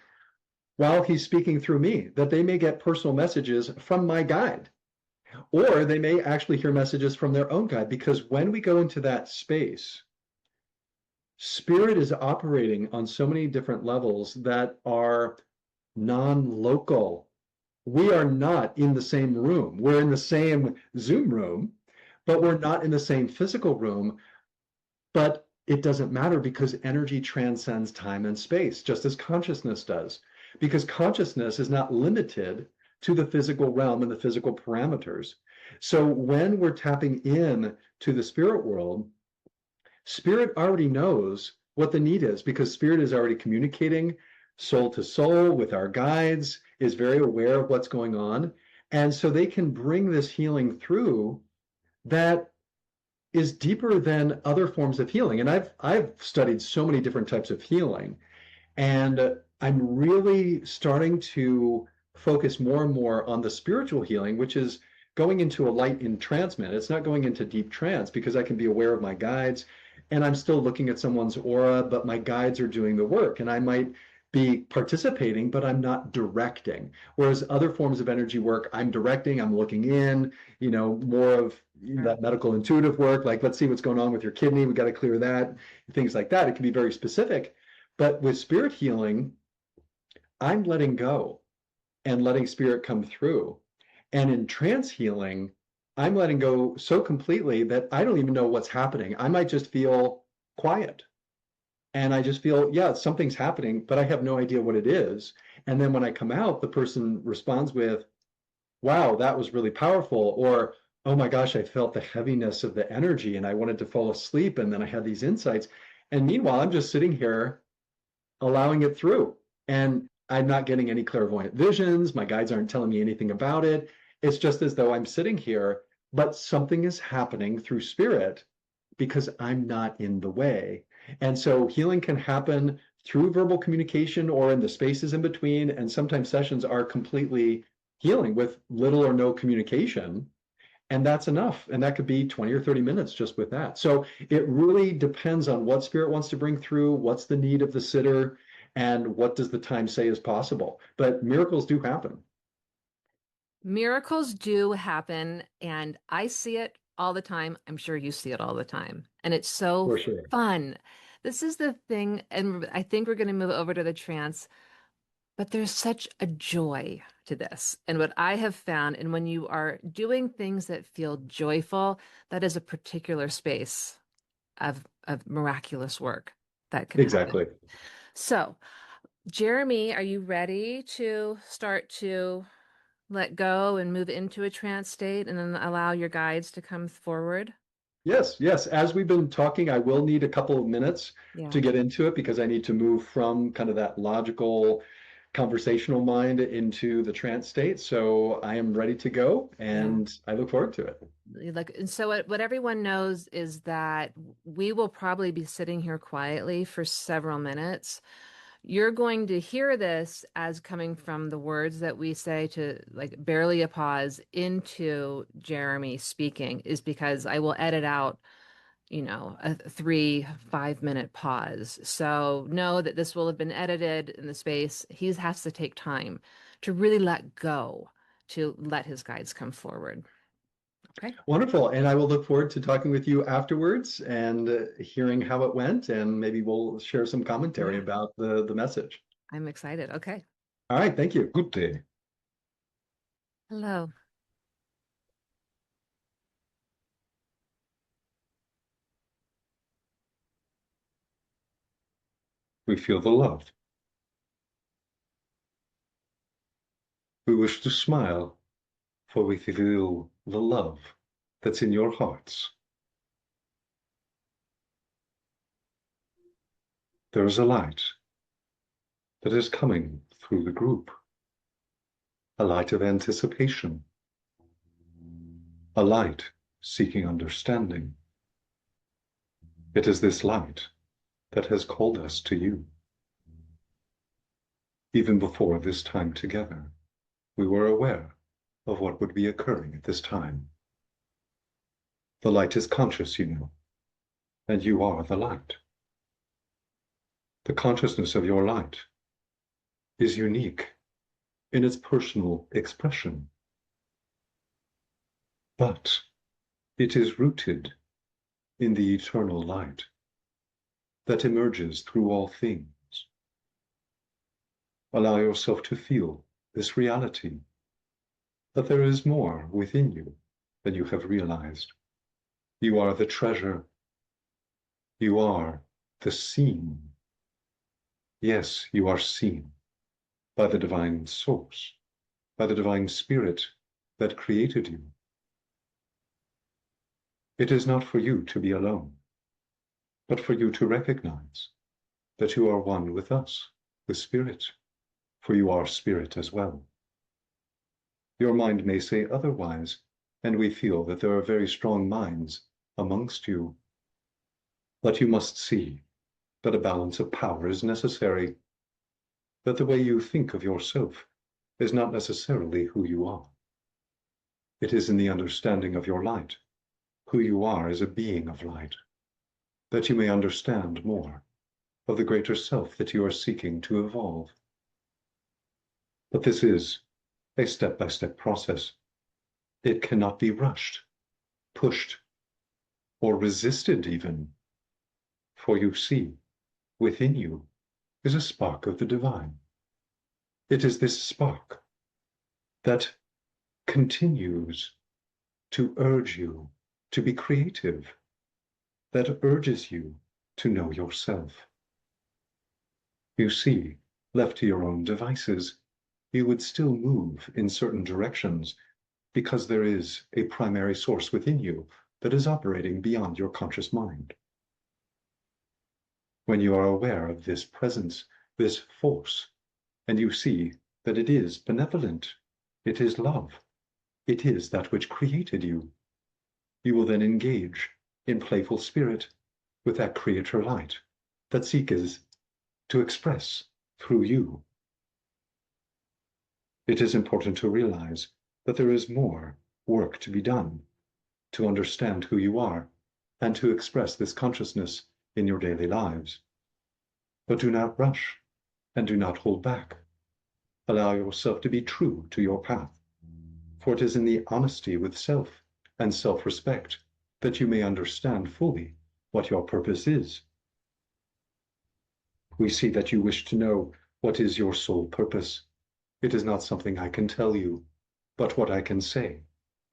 Speaker 2: while he's speaking through me, that they may get personal messages from my guide, or they may actually hear messages from their own guide. Because when we go into that space, spirit is operating on so many different levels that are non-local. We are not in the same room. We're in the same Zoom room, but we're not in the same physical room. But it doesn't matter because energy transcends time and space, just as consciousness does. Because consciousness is not limited to the physical realm and the physical parameters. So when we're tapping in to the spirit world, spirit already knows what the need is because spirit is already communicating soul to soul with our guides, is very aware of what's going on. And so they can bring this healing through that is deeper than other forms of healing. And I've studied so many different types of healing, and I'm really starting to focus more and more on the spiritual healing, which is going into a light entrancement. It's not going into deep trance because I can be aware of my guides and I'm still looking at someone's aura, but my guides are doing the work and I might be participating, but I'm not directing. Whereas other forms of energy work, I'm directing, I'm looking in, more of
Speaker 1: Sure.
Speaker 2: that medical intuitive work, like let's see what's going on with your kidney, we got to clear that, things like that. It can be very specific. But with spirit healing, I'm letting go and letting spirit come through. And in trance healing, I'm letting go so completely that I don't even know what's happening. I might just feel quiet. And I just feel, yeah, something's happening, but I have no idea what it is. And then when I come out, the person responds with, wow, that was really powerful. Or, oh my gosh, I felt the heaviness of the energy and I wanted to fall asleep. And then I had these insights. And meanwhile, I'm just sitting here allowing it through. And I'm not getting any clairvoyant visions. My guides aren't telling me anything about it. It's just as though I'm sitting here, but something is happening through spirit because I'm not in the way. And so healing can happen through verbal communication or in the spaces in between. And sometimes sessions are completely healing with little or no communication. And that's enough. And that could be 20 or 30 minutes just with that. So it really depends on what spirit wants to bring through, what's the need of the sitter, and what does the time say is possible. But miracles do happen.
Speaker 1: Miracles do happen, and I see it all the time. I'm sure you see it all the time. And it's so
Speaker 2: For sure.
Speaker 1: fun. This is the thing, and I think we're going to move over to the trance, but there's such a joy to this. And what I have found, and when you are doing things that feel joyful, that is a particular space of miraculous work that can happen.
Speaker 2: Exactly.
Speaker 1: So, Jeremy, are you ready to start to let go and move into a trance state and then allow your guides to come forward?
Speaker 2: Yes, yes. As we've been talking, I will need a couple of minutes
Speaker 1: Yeah.
Speaker 2: to get into it because I need to move from kind of that logical conversational mind into the trance state. So I am ready to go
Speaker 1: Yeah.
Speaker 2: and I look forward to it.
Speaker 1: Like, and so what everyone knows is that we will probably be sitting here quietly for several minutes. You're going to hear this as coming from the words that we say to like barely a pause into Jeremy speaking, is because I will edit out, a 3 5 minute pause. So know that this will have been edited in the space. He has to take time to really let go, to let his guides come forward. Okay.
Speaker 2: Wonderful. And I will look forward to talking with you afterwards and hearing how it went. And maybe we'll share some commentary
Speaker 1: Yeah,
Speaker 2: about the message.
Speaker 1: I'm excited. Okay.
Speaker 2: All right. Thank you. Good day.
Speaker 1: Hello.
Speaker 2: We feel the love. We wish to smile, for we feel the love that's in your hearts. There is a light that is coming through the group, a light of anticipation, a light seeking understanding. It is this light that has called us to you. Even before this time together, we were aware of what would be occurring at this time. The light is conscious, you know, and you are the light. The consciousness of your light is unique in its personal expression, but it is rooted in the eternal light that emerges through all things. Allow yourself to feel this reality that there is more within you than you have realized. You are the treasure. You are the seen. Yes, you are seen by the divine source, by the divine spirit that created you. It is not for you to be alone, but for you to recognize that you are one with us, with spirit, for you are spirit as well. Your mind may say otherwise, and we feel that there are very strong minds amongst you. But you must see that a balance of power is necessary, that the way you think of yourself is not necessarily who you are. It is in the understanding of your light, who you are as a being of light, that you may understand more of the greater self that you are seeking to evolve. But this is a step-by-step process. It cannot be rushed, pushed, or resisted even. For you see, within you is a spark of the divine. It is this spark that continues to urge you to be creative, that urges you to know yourself. You see, left to your own devices, you would still move in certain directions because there is a primary source within you that is operating beyond your conscious mind. When you are aware of this presence, this force, and you see that it is benevolent, it is love, it is that which created you, you will then engage in playful spirit with that creator light that seeks to express through you. It is important to realize that there is more work to be done to understand who you are and to express this consciousness in your daily lives. But do not rush and do not hold back. Allow yourself to be true to your path, for it is in the honesty with self and self-respect that you may understand fully what your purpose is. We see that you wish to know what is your sole purpose. It is not something I can tell you, but what I can say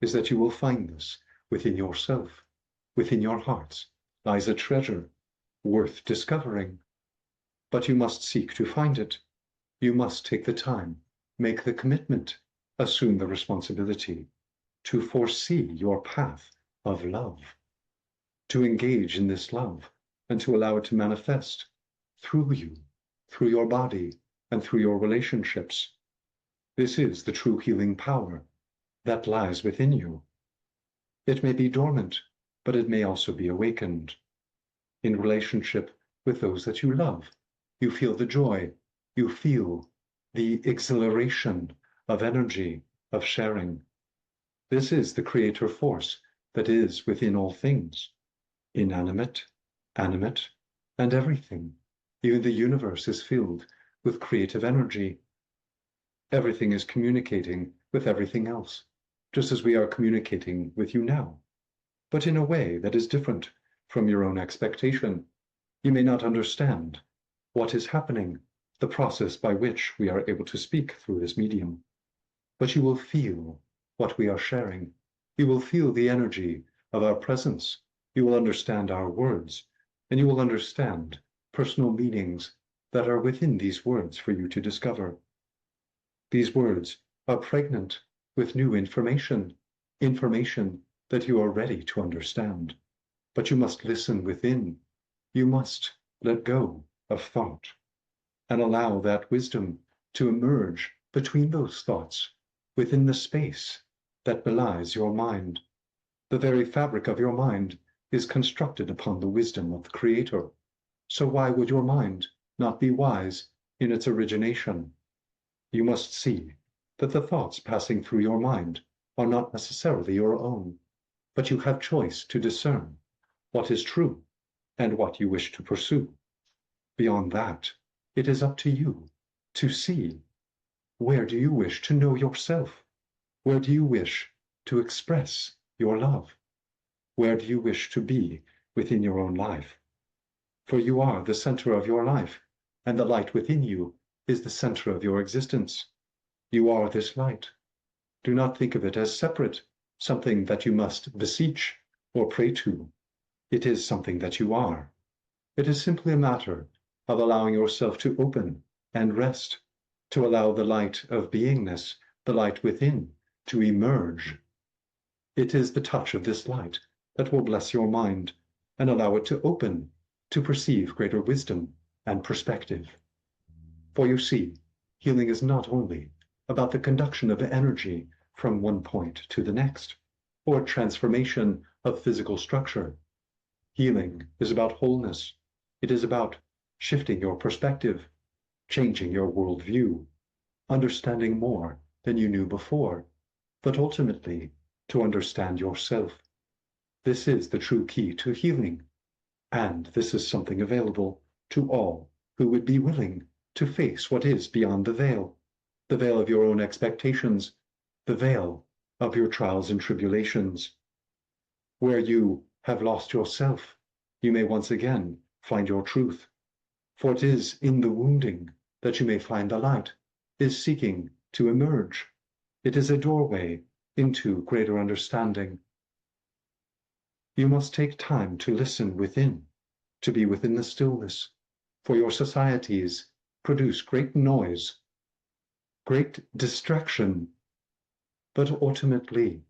Speaker 2: is that you will find this within yourself. Within your hearts lies a treasure worth discovering. But you must seek to find it. You must take the time, make the commitment, assume the responsibility to foresee your path of love, to engage in this love and to allow it to manifest through you, through your body, and through your relationships. This is the true healing power that lies within you. It may be dormant, but it may also be awakened. In relationship with those that you love, you feel the joy, you feel the exhilaration of energy, of sharing. This is the creator force that is within all things, inanimate, animate, and everything. Even the universe is filled with creative energy. Everything is communicating with everything else, just as we are communicating with you now, but in a way that is different from your own expectation. You may not understand what is happening, the process by which we are able to speak through this medium, but you will feel what we are sharing. You will feel the energy of our presence. You will understand our words, and you will understand personal meanings that are within these words for you to discover. These words are pregnant with new information, information that you are ready to understand. But you must listen within. You must let go of thought and allow that wisdom to emerge between those thoughts within the space that belies your mind. The very fabric of your mind is constructed upon the wisdom of the Creator. So why would your mind not be wise in its origination? You must see that the thoughts passing through your mind are not necessarily your own, but you have choice to discern what is true and what you wish to pursue. Beyond that, it is up to you to see, where do you wish to know yourself? Where do you wish to express your love? Where do you wish to be within your own life? For you are the center of your life, and the light within you is the center of your existence. You are this light. Do not think of it as separate, something that you must beseech or pray to. It is something that you are. It is simply a matter of allowing yourself to open and rest, to allow the light of beingness, the light within, to emerge. It is the touch of this light that will bless your mind and allow it to open, to perceive greater wisdom and perspective. For you see, healing is not only about the conduction of energy from one point to the next, or transformation of physical structure. Healing is about wholeness. It is about shifting your perspective, changing your worldview, understanding more than you knew before, but ultimately to understand yourself. This is the true key to healing, and this is something available to all who would be willing to face what is beyond the veil of your own expectations, the veil of your trials and tribulations. Where you have lost yourself, you may once again find your truth. For it is in the wounding that you may find the light, is seeking to emerge. It is a doorway into greater understanding. You must take time to listen within, to be within the stillness, for your societies produce great noise, great distraction, but ultimately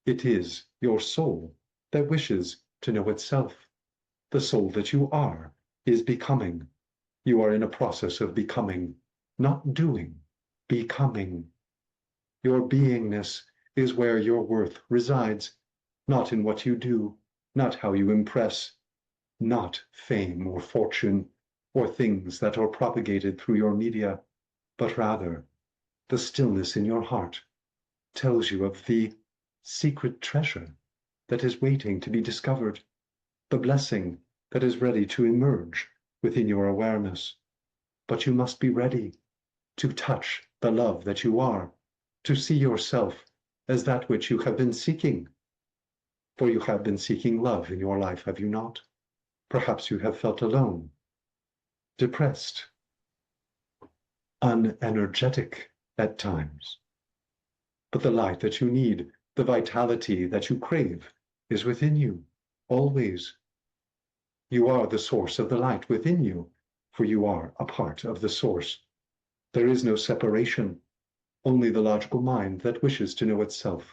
Speaker 2: it is your soul that wishes to know itself. The soul that you are is becoming. You are in a process of becoming, not doing, becoming. Your beingness is where your worth resides, not in what you do, not how you impress, not fame or fortune, or things that are propagated through your media, but rather the stillness in your heart tells you of the secret treasure that is waiting to be discovered, the blessing that is ready to emerge within your awareness. But you must be ready to touch the love that you are, to see yourself as that which you have been seeking. For you have been seeking love in your life, have you not? Perhaps you have felt alone. depressed, unenergetic at times. But the light that you need, the vitality that you crave, is within you, always. You are the source of the light within you, for you are a part of the source. There is no separation, only the logical mind that wishes to know itself.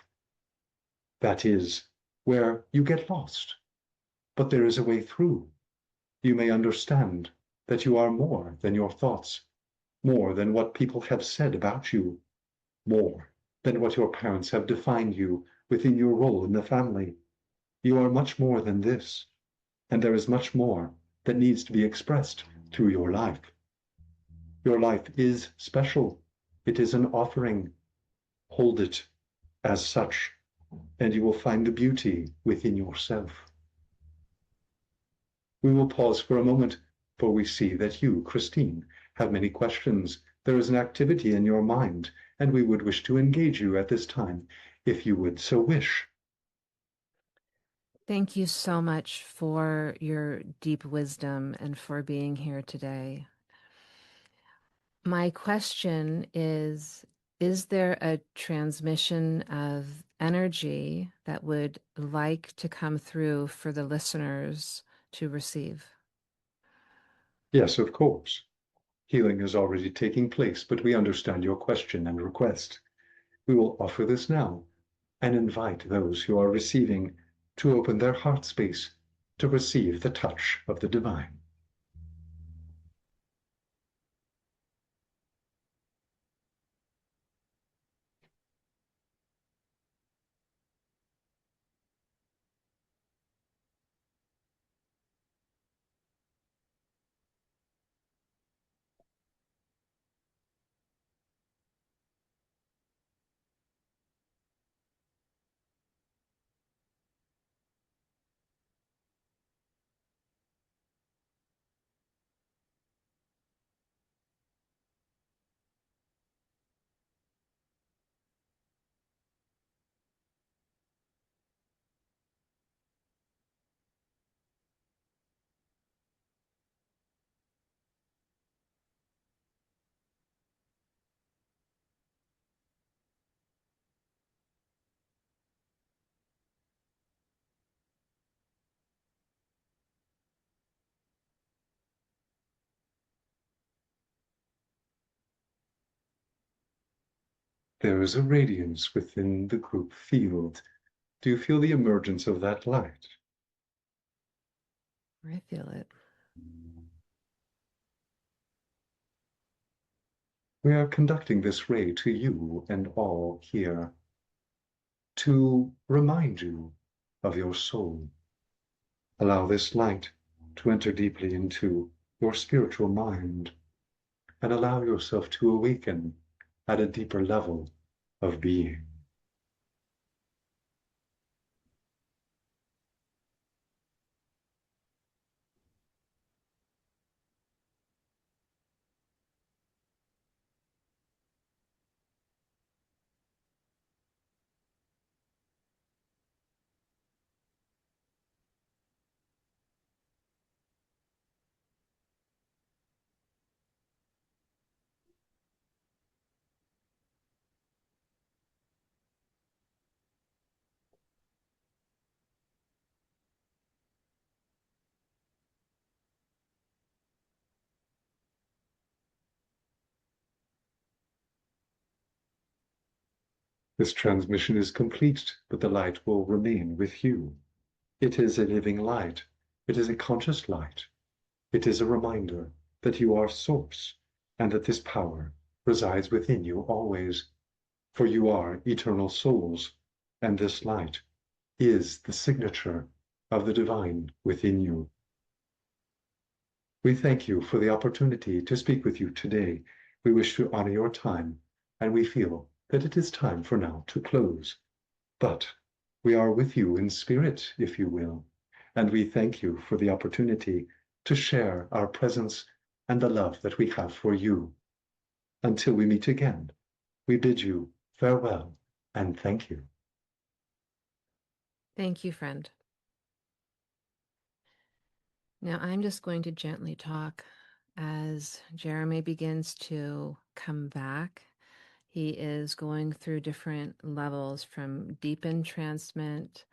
Speaker 2: That is where you get lost. But there is a way through. You may understand that you are more than your thoughts, more than what people have said about you, more than what your parents have defined you within your role in the family. You are much more than this, and there is much more that needs to be expressed through your life. Your life is special. It is an offering. Hold it as such, and you will find the beauty within yourself. We will pause for a moment, for we see that you, Christine, have many questions. There is an activity in your mind, and we would wish to engage you at this time, if you would so wish.
Speaker 1: Thank you so much for your deep wisdom and for being here today. My question is there a transmission of energy that would like to come through for the listeners to receive?
Speaker 2: Yes, of course. Healing is already taking place, but we understand your question and request. We will offer this now and invite those who are receiving to open their heart space to receive the touch of the divine. There is a radiance within the group field. Do you feel the emergence of that light?
Speaker 1: I feel it.
Speaker 2: We are conducting this ray to you and all here to remind you of your soul. Allow this light to enter deeply into your spiritual mind and allow yourself to awaken at a deeper level of being. This transmission is complete, but the light will remain with you. It is a living light. It is a conscious light. It is a reminder that you are source and that this power resides within you always. For you are eternal souls, and this light is the signature of the divine within you. We thank you for the opportunity to speak with you today. We wish to honor your time, and we feel that it is time for now to close. But we are with you in spirit, if you will, and we thank you for the opportunity to share our presence and the love that we have for you. Until we meet again, we bid you farewell and thank you.
Speaker 1: Thank you, friend. Now I'm just going to gently talk as Jeremy begins to come back. He is going through different levels from deep entrancement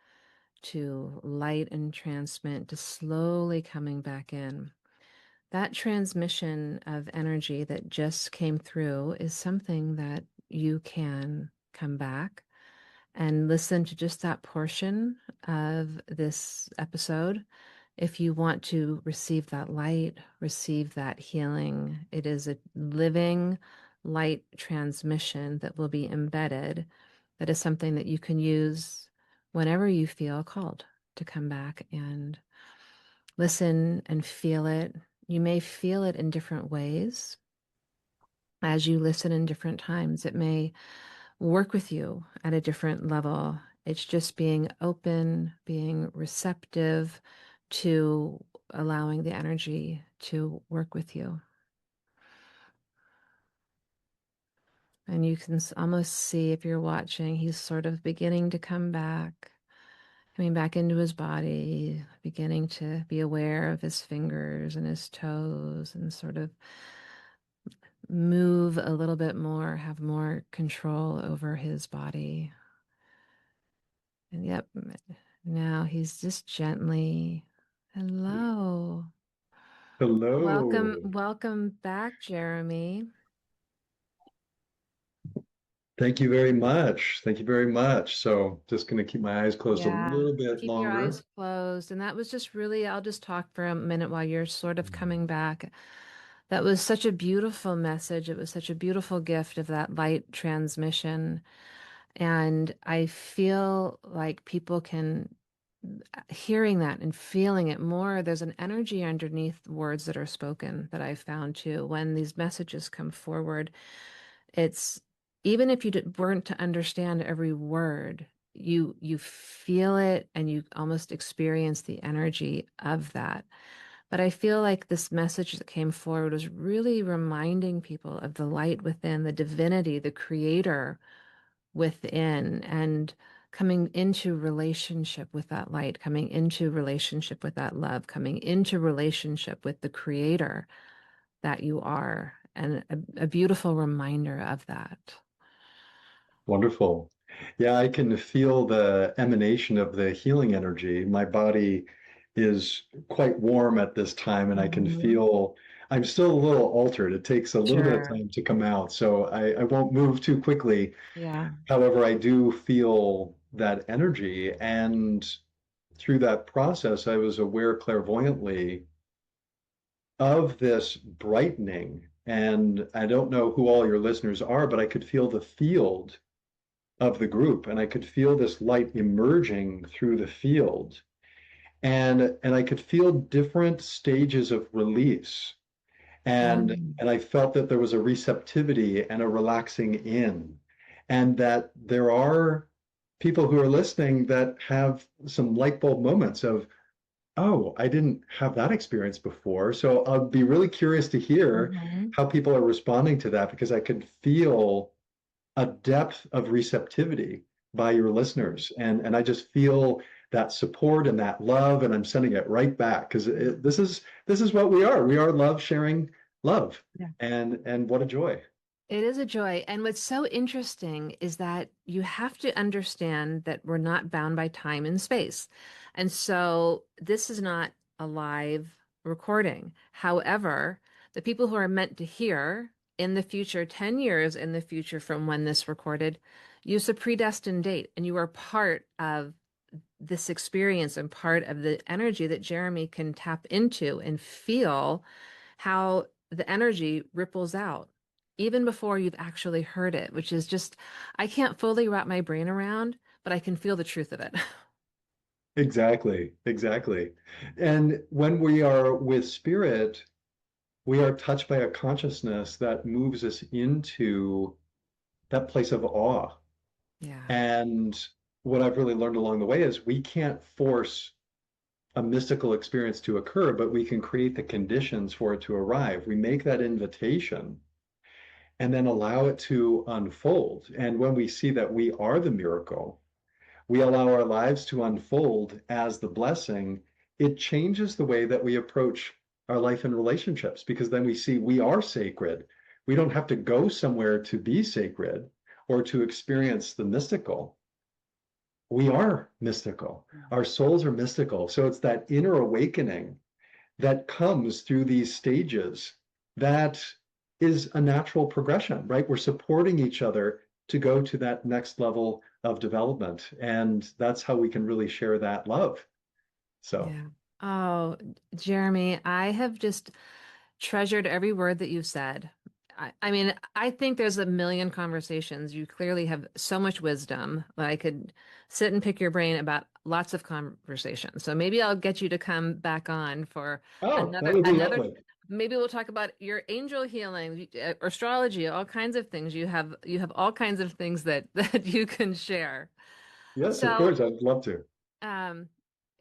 Speaker 1: to light entrancement to slowly coming back in. That transmission of energy that just came through is something that you can come back and listen to just that portion of this episode. If you want to receive that light, receive that healing, it is a living light transmission that will be embedded. That is something that you can use whenever you feel called to come back and listen and feel it. You may feel it in different ways as you listen in different times. It may work with you at a different level. It's just being open, being receptive to allowing the energy to work with you. And you can almost see if you're watching, he's sort of beginning to come back, coming back into his body, beginning to be aware of his fingers and his toes and sort of move a little bit more, have more control over his body. And yep, now he's just gently, hello. Welcome,
Speaker 2: Hello.
Speaker 1: welcome back, Jeremy.
Speaker 2: Thank you very much. Thank you very much. So just going to keep my eyes closed a
Speaker 1: Yeah,
Speaker 2: little bit
Speaker 1: keep your eyes
Speaker 2: longer.
Speaker 1: closed. And that was just really, I'll just talk for a minute while you're sort of
Speaker 2: Mm.
Speaker 1: coming back. That was such a beautiful message. It was such a beautiful gift of that light transmission. And I feel like people can, hearing that and feeling it more, there's an energy underneath the words that are spoken that I've found too. When these messages come forward, it's even if you weren't to understand every word, you feel it and you almost experience the energy of that. But I feel like this message that came forward was really reminding people of the light within, the divinity, the creator within, and coming into relationship with that light, coming into relationship with that love, coming into relationship with the creator that you are, and a beautiful reminder of that.
Speaker 2: Wonderful. Yeah, I can feel the emanation of the healing energy. My body is quite warm at this time, and I can
Speaker 1: Mhm.
Speaker 2: feel I'm still a little altered. It takes a little bit of
Speaker 1: Sure.
Speaker 2: time to come out, so I won't move too quickly.
Speaker 1: Yeah.
Speaker 2: However, I do feel that energy, and through that process, I was aware clairvoyantly of this brightening. And I don't know who all your listeners are, but I could feel the field of the group, and I could feel this light emerging through the field. And I could feel different stages of release.
Speaker 1: Um,
Speaker 2: And I felt that there was a receptivity and a relaxing in, and that there are people who are listening that have some light bulb moments of, oh, I didn't have that experience before. So I'll be really curious to hear
Speaker 1: mhm.
Speaker 2: how people are responding to that, because I could feel a depth of receptivity by your listeners. And I just feel that support and that love, and I'm sending it right back, because this is what we are. We are love sharing love.
Speaker 1: Yeah.
Speaker 2: And what a joy.
Speaker 1: It is a joy. And what's so interesting is that you have to understand that we're not bound by time and space. And so this is not a live recording. However, the people who are meant to hear in the future, 10 years in the future from when this recorded, use a predestined date, and you are part of this experience and part of the energy that Jeremy can tap into and feel how the energy ripples out even before you've actually heard it, which is just, I can't fully wrap my brain around, but I can feel the truth of it.
Speaker 2: Exactly, exactly. And when we are with spirit, we are touched by a consciousness that moves us into that place of awe.
Speaker 1: Yeah.
Speaker 2: And what I've really learned along the way is we can't force a mystical experience to occur, but we can create the conditions for it to arrive. We make that invitation and then allow it to unfold. And when we see that we are the miracle, we allow our lives to unfold as the blessing. It changes the way that we approach our life in relationships, because then we see we are sacred. We don't have to go somewhere to be sacred or to experience the mystical. We are mystical. Our souls are mystical. So it's that inner awakening that comes through these stages that is a natural progression, right? We're supporting each other to go to that next level of development. And that's how we can really share that love. So,
Speaker 1: Yeah. Oh, Jeremy, I have just treasured every word that you've said. I mean, I think there's a million conversations. You clearly have so much wisdom that I could sit and pick your brain about lots of conversations. So maybe I'll get you to come back on for
Speaker 2: oh, that
Speaker 1: another
Speaker 2: would be
Speaker 1: another.
Speaker 2: lovely.
Speaker 1: Maybe we'll talk about your angel healing, astrology, all kinds of things. You have all kinds of things that that you can share.
Speaker 2: Yes, of
Speaker 1: So
Speaker 2: course. I'd love to.
Speaker 1: um,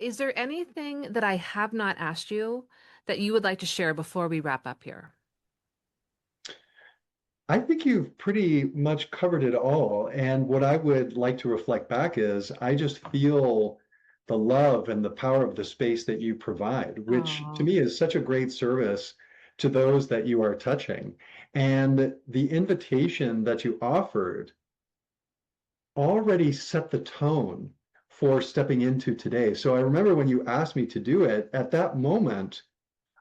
Speaker 1: is there anything that I have not asked you that you would like to share before we wrap up here?
Speaker 2: I think you've pretty much covered it all. And what I would like to reflect back is I just feel the love and the power of the space that you provide, which to
Speaker 1: Oh,
Speaker 2: me is such a great service to those that you are touching. And the invitation that you offered already set the tone for stepping into today. So I remember when you asked me to do it, at that moment,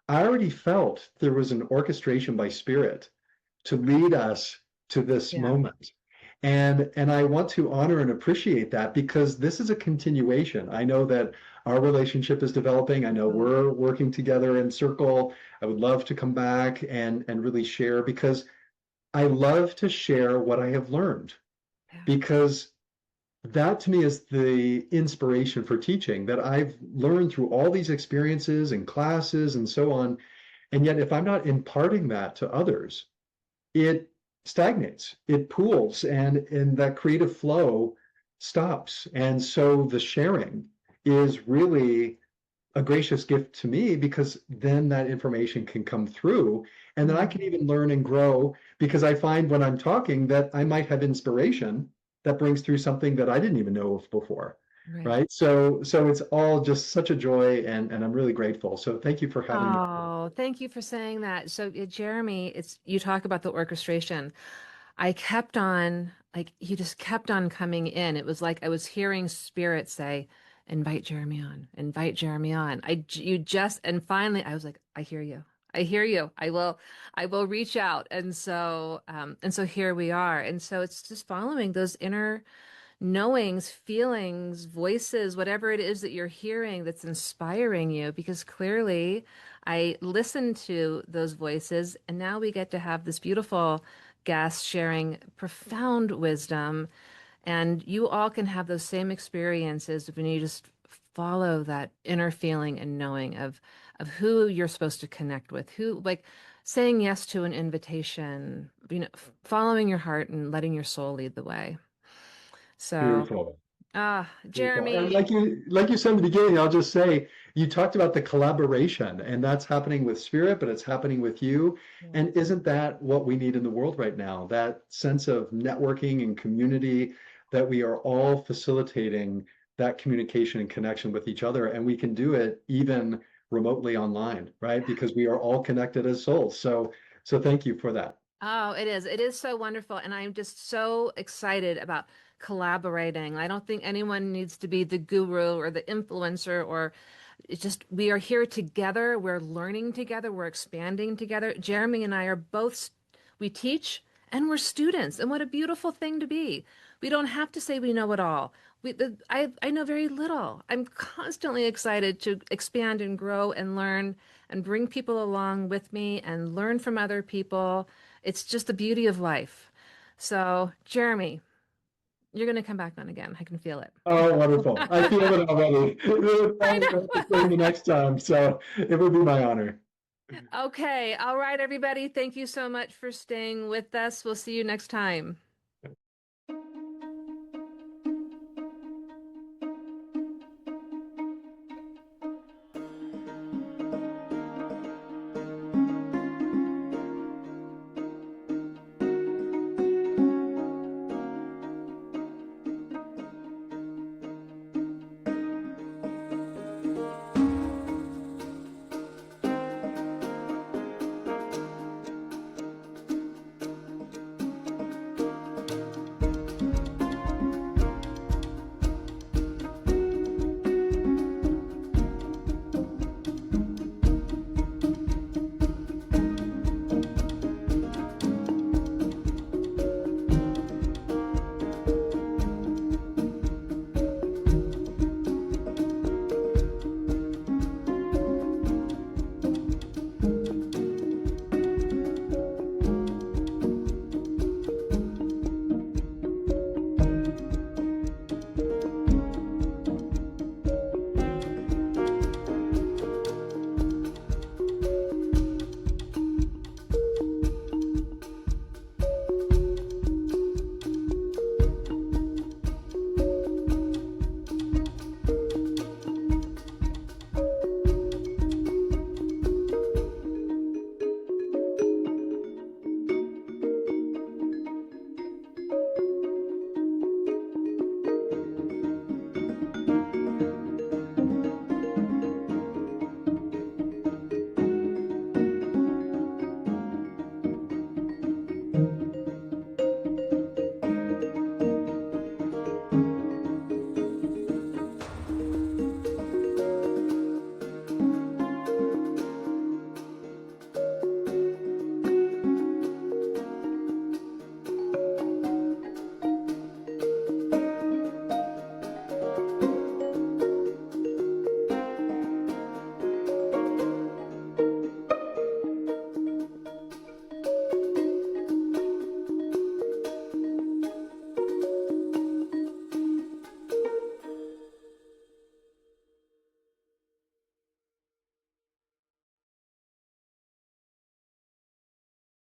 Speaker 2: I already felt there was an orchestration by spirit to lead us to this
Speaker 1: yeah.
Speaker 2: moment. And I want to honor and appreciate that because this is a continuation. I know that our relationship is developing. I know
Speaker 1: Oh,
Speaker 2: we're working together in circle. I would love to come back and really share because I love to share what I have learned
Speaker 1: yeah.
Speaker 2: because that to me is the inspiration for teaching that I've learned through all these experiences and classes and so on. And yet, if I'm not imparting that to others, it stagnates, it pools, and that creative flow stops. And so the sharing is really a gracious gift to me because then that information can come through and then I can
Speaker 1: Mhm.
Speaker 2: even learn and grow because I find when I'm talking that I might have inspiration that brings through something that I didn't even know of before.
Speaker 1: Right.
Speaker 2: Right. So it's all just such a joy and I'm really grateful. So thank you for having me.
Speaker 1: Oh, thank you for saying that. So, Jeremy, it's you talk about the orchestration. I kept on, like, you just kept on coming in. It was like I was hearing spirit say, invite Jeremy on, invite Jeremy on. You just, and finally I was like, I hear you. I hear you. I will reach out. And so here we are. And so it's just following those inner knowings, feelings, voices, whatever it is that you're hearing that's inspiring you, because clearly I listened to those voices, and now we get to have this beautiful guest sharing profound wisdom, and you all can have those same experiences when you just follow that inner feeling and knowing of who you're supposed to connect with, who like saying yes to an invitation, following your heart and letting your soul lead the way. So,
Speaker 2: Beautiful. Beautiful. And
Speaker 1: Jeremy,
Speaker 2: like you said in the beginning, I'll just say you talked about the collaboration, and that's happening with spirit, but it's happening with you.
Speaker 1: yeah.
Speaker 2: And isn't that what we need in the world right now? That sense of networking and community that we are all facilitating that communication and connection with each other, and we can do it even remotely online, right? Because we are all connected as souls. So thank you for that.
Speaker 1: Oh, it is. It is so wonderful. And I'm just so excited about collaborating. I don't think anyone needs to be the guru or the influencer or it's just we are here together. We're learning together. We're expanding together. Jeremy and I are both, we teach and we're students. And what a beautiful thing to be. We don't have to say we know it all. I know very little. I'm constantly excited to expand and grow and learn and bring people along with me and learn from other people. It's just the beauty of life. So, Jeremy, you're going to come back on again. I can feel it.
Speaker 2: Oh, wonderful. I feel it already.
Speaker 1: I
Speaker 2: I'll have to say the
Speaker 1: know.
Speaker 2: next time. So it would be my honor.
Speaker 1: Okay. All right, everybody. Thank you so much for staying with us. We'll see you next time.